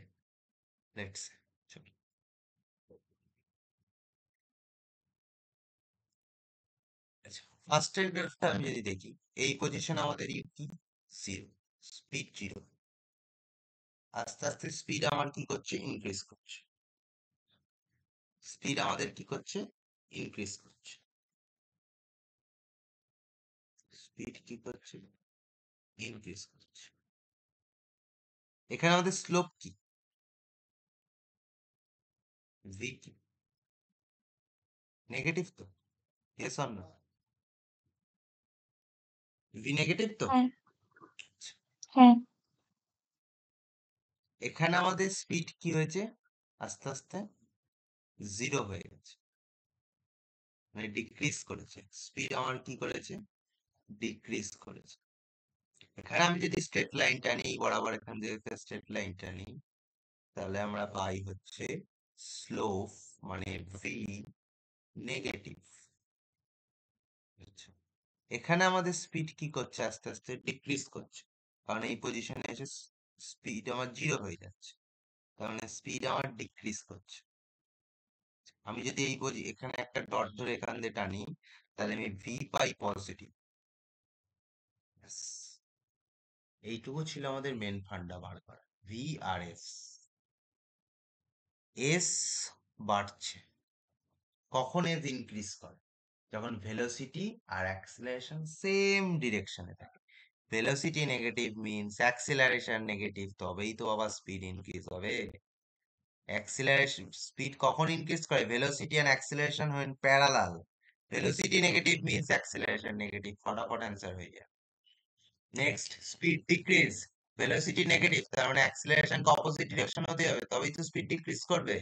লেটস চল। আচ্ছা, ফার্স্টের গ্রাফটা আমি যদি দেখি, এই পজিশন আমাদের কি? Zero, speed zero. আস্তে আস্তে স্পিড আমার কি করছে? ইনক্রিজ করছে। স্পিড আমাদের কি করছে? ইনক্রিজ করছে। স্পিড কি করছে? ইনক্রিজ করছে। এখানে আমাদের স্লোপ কি? ভি কি নেগেটিভ তো? Yes or no? V negative তো? হ্যাঁ হ্যাঁ এখানে আমাদের স্পিড কি হয়েছে? আস্তে আস্তে জিরো হয়ে গেছে, মানে ডিক্রিজ করেছে। স্পিড আমার কি করেছে? ডিক্রিজ করেছে। এখানে আমি যদি স্ট্রেট লাইন টানি, বরাবর এখান থেকে স্ট্রেট লাইন টানি, তাহলে আমরা পাই হচ্ছে স্লোপ মানে ভি নেগেটিভ। এখানে আমাদের স্পিড কি করছে? আস্তে আস্তে ডিক্রিজ করছে, কারণ এই পজিশনে এসে স্পিড আমার জিরো হয়ে যাচ্ছে, তার মানে স্পিড আমার ডিক্রিজ করছে। আমি যদি এখানে একটা ডট ধরে এখান দিয়ে টানি, তাহলে আমি ভি পাই পজিটিভ। এইটুকু ছিল আমাদের মেন ফান্ডা বার করা, ভি আর এস। এস বাড়ছে কখন? এস ইনক্রিজ করে যখন ভেলোসিটি আর অ্যাক্সিলারেশন সেম ডিরেকশনে থাকে। Velocity negative means acceleration negative, তবেই তো আবার স্পিড ইনক্রিজ হবে। অ্যাক্সিলারেশন স্পিড কখন ইনক্রিজ করে? Velocity and acceleration when parallel. Velocity negative means acceleration negative, ফটাফট অ্যান্সার হয়ে যায়। Next, speed decrease. Velocity negative, তার মানে অ্যাক্সিলারেশন কে অপোজিট ডিরেকশন হতে হবে, তবেই তো স্পিড ডিক্রিজ করবে।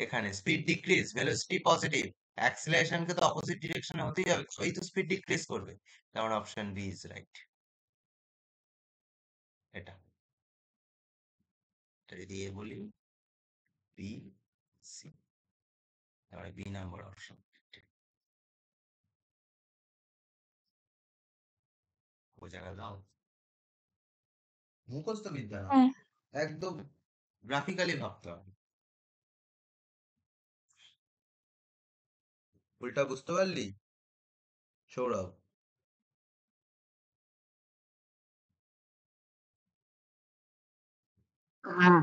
এখানে speed decrease, velocity positive, acceleration কে তো অপোজিট ডিরেকশনে হতেই হবে, তবেই তো স্পিড ডিক্রিজ করবে। তার অপশন বি ইজ রাইট। এটা যদি এ বলি, বি সি, তাহলে বি নাম্বার অপশন। বোঝা গেল? মুখস্থ বিদ্যা না, হ্যাঁ একদম গ্রাফিক্যালি ভাবতে হবে। উল্টা বুঝতে পারলি সৌরভ? হ্যাঁ।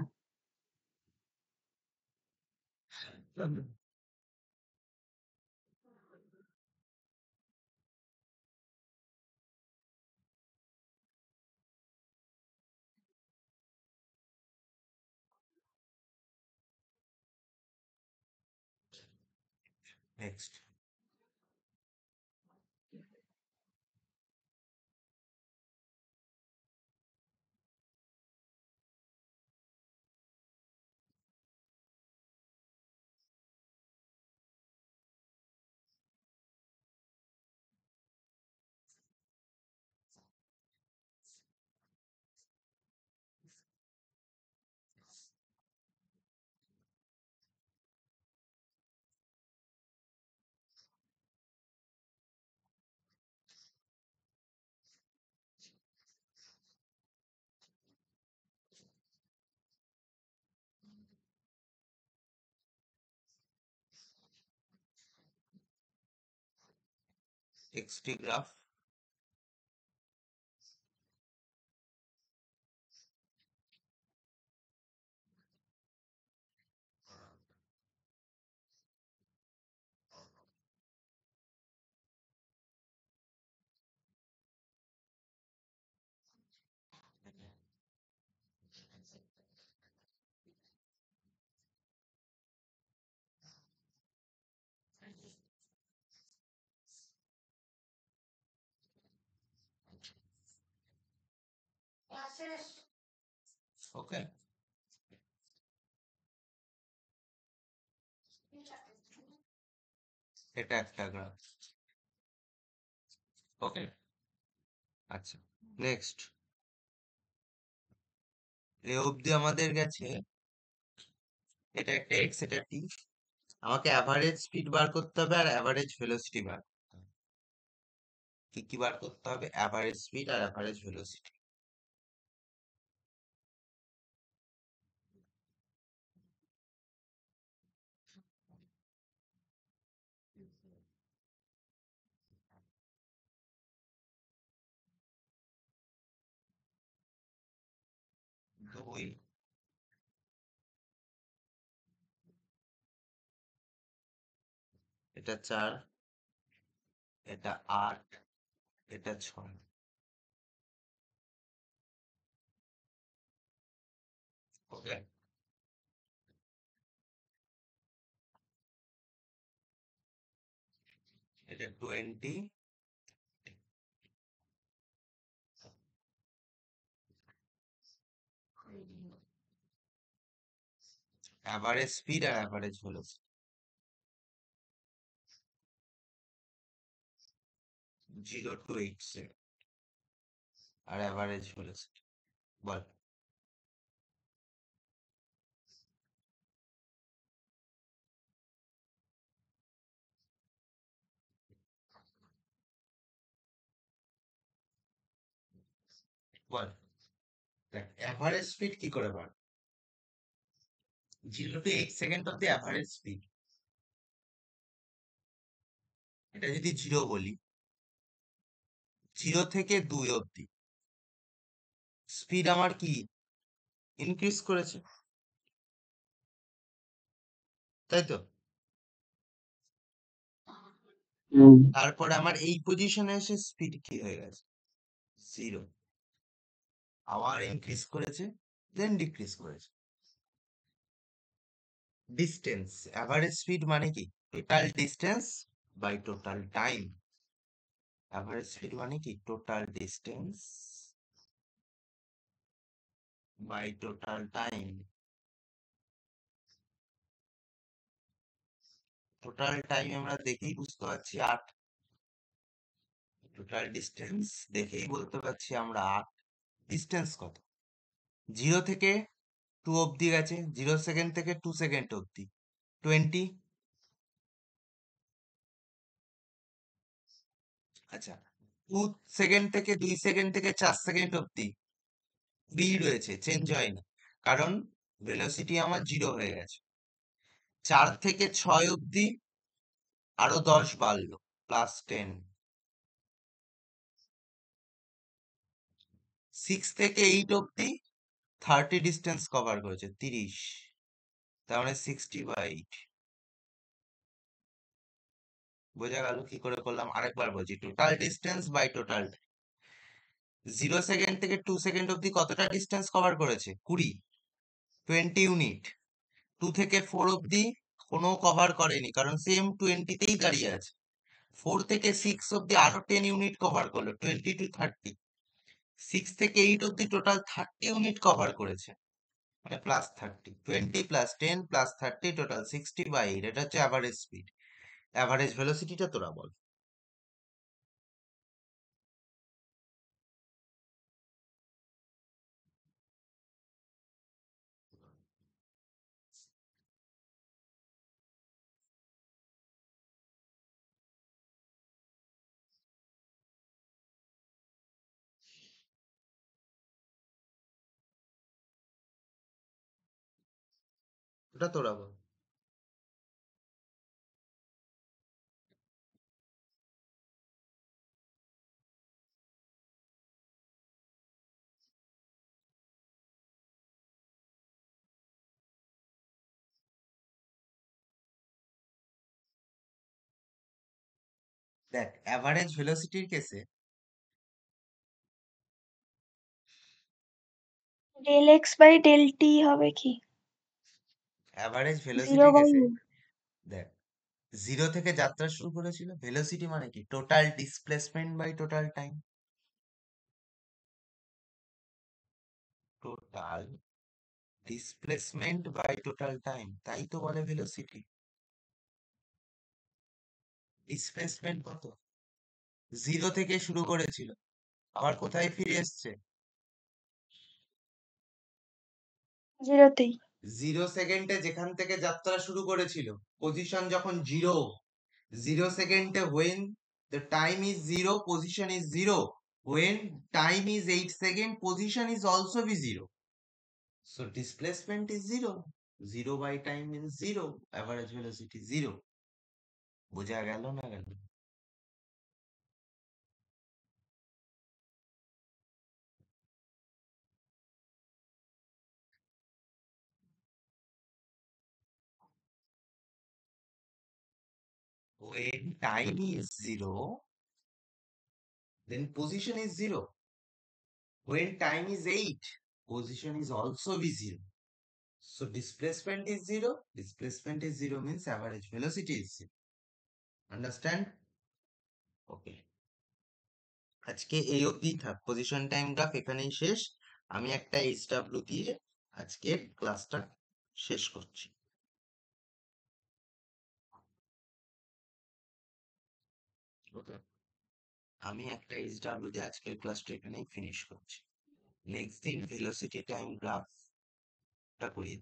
Next, XT graph. ওকে, এটা একটা গ্রাফ। ওকে, আচ্ছা নেক্সট, এ অবধি আমাদের গেছে, এটা একটা এক্স, এটা টি। আমাকে অ্যাভারেজ স্পিড বার করতে হবে আর অ্যাভারেজ ভেলোসিটি বার করতে হবে। কি কি বার করতে হবে? অ্যাভারেজ স্পিড আর অ্যাভারেজ ভেলোসিটি। দুই, এটা 4, এটা 8, এটা 6। ওকে, এটা 20, অ্যাভারেজ স্পিড আর অ্যাভারেজ ভেলোসিটি 0 to 8 সেকেন্ড আর অ্যাভারেজ ভেলোসিটি বল। বল, দেখ অ্যাভারেজ স্পিড কি করে পার? 0 to 8 second of the average speed, এটা যদি 0 বলি, 0 থেকে 2 অব্দি স্পিড আমার কি ইনক্রিজ করেছে, তাই তো? হুম। তারপরে আমার এই পজিশনে এসে স্পিড কি হয়ে গেছে? 0, আবার ইনক্রিজ করেছে, দেন ডিক্রিজ করেছে। ডিস্টেন্স, অ্যাভারেজ স্পিড মানে কি? Total distance by total time. Average speed মানে কি? Total distance by total time. Total time আমরা দেখেই বুঝতে পারছি 8, টোটাল ডিস্টেন্স দেখেই বলতে পারছি আমরা 8। ডিস্টেন্স কত? 0 থেকে 2 অব্দি গেছে, 0 সেকেন্ড থেকে 2 সেকেন্ড অব্দি 20। আচ্ছা, 2 সেকেন্ড থেকে 2 সেকেন্ড থেকে 4 সেকেন্ড অব্দি বি রয়েছে, চেঞ্জ হয়নি, কারণ ভেলোসিটি আমার 0 হয়ে গেছে। 4 থেকে 6 অব্দি আরো 10 বাড়লো, +10। 6 থেকে 8 অব্দি 30 ডিস্টেন্স কভার করেছে, 30, তার মানে 60/8। বোঝা গেল কি করে করলাম? আরেকবার বলছি, total distance by total. 0 second থেকে 2 সেকেন্ড অব্দি কতটা ডিস্টেন্স কভার করেছে? 20, 20 ইউনিট। 2 থেকে 4 অব্দি কোনো কভার করেনি, কারণ সেম 20তেই দাঁড়িয়ে আছে। 4 থেকে 6 অব্দি আরো 10 ইউনিট কভার করলো, 20 to 30। 6 থেকে 8 অব্দি টোটাল 30 ইউনিট কভার করেছে, মানে +30। 20 + 10 + 30 টোটাল 60/8। এটা হচ্ছে অ্যাভারেজ স্পিড। অ্যাভারেজ ভেলোসিটিটা তোরা বল। ওটা তোরা বল। দেখ অ্যাভারেজ ভেলোসিটির কেসে del x by del t হবে কি? অ্যাভারেজ 0 ভেলোসিটির বাই কেসে দেখ 0 থেকে যাত্রা শুরু করেছিল। ভেলোসিটি মানে কি? Total displacement by total time. Total displacement by total time, তাই তো বলে ভেলোসিটি। ডিসপ্লেসমেন্ট কত? 0 থেকে শুরু করেছিল, আবার কোথায় ফিরে এসছে? 0তেই। 0 সেকেন্ডে যেখান থেকে যাত্রা শুরু করেছিল, পজিশন যখন 0, 0 সেকেন্ডে when the time is 0, position is 0, when time is 8 second, position is also be 0. So displacement is 0. 0 by time means 0. Average velocity 0. বোঝা গেল না গেল? When time is 0, then position is 0. When time is 8, position is also be 0. So displacement is zero. Displacement is zero means average velocity is zero. Understand? Okay. আজকে এই অবধি থাক, position time graph এখানেই শেষ। আমি একটা HW দিয়ে আজকের ক্লাসটা শেষ করছি। Okay. আমি একটা HW দিয়ে আজকের ক্লাসটা এখানেই ফিনিশ করছি। নেক্সট দিন ভেলোসিটি টাইম গ্রাফটা করি।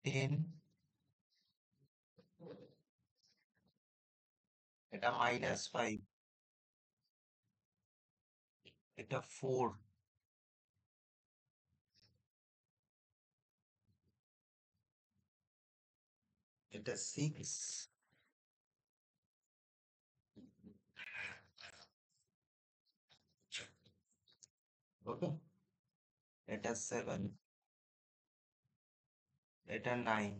টেন, এটা -5, এটা 4, এটা 6, ওকে, এটা 7, এটা 9,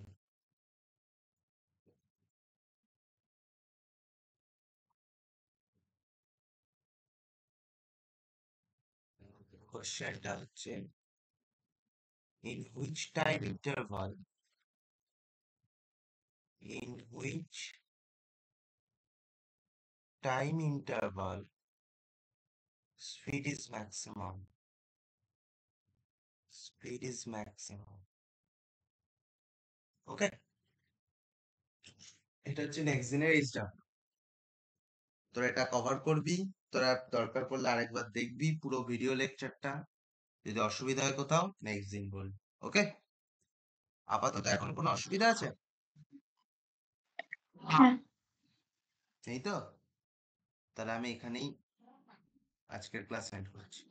কোশ্চেনটা হচ্ছে in which time interval speed is maximum, ওকে। এটা হচ্ছে নেক্সট দিনের HW। তোরা এটা কভার করবি, তোরা দরকার পড়লে আরেকবার দেখবি পুরো ভিডিও লেকচারটা। যদি অসুবিধা হয় কোথাও নেক্সট দিন বলবি, ওকে। আপাতত এখন কোনো অসুবিধা আছে? হ্যাঁ। এই তো, তাহলে আমি এখানেই আজকের ক্লাস এন্ড করছি।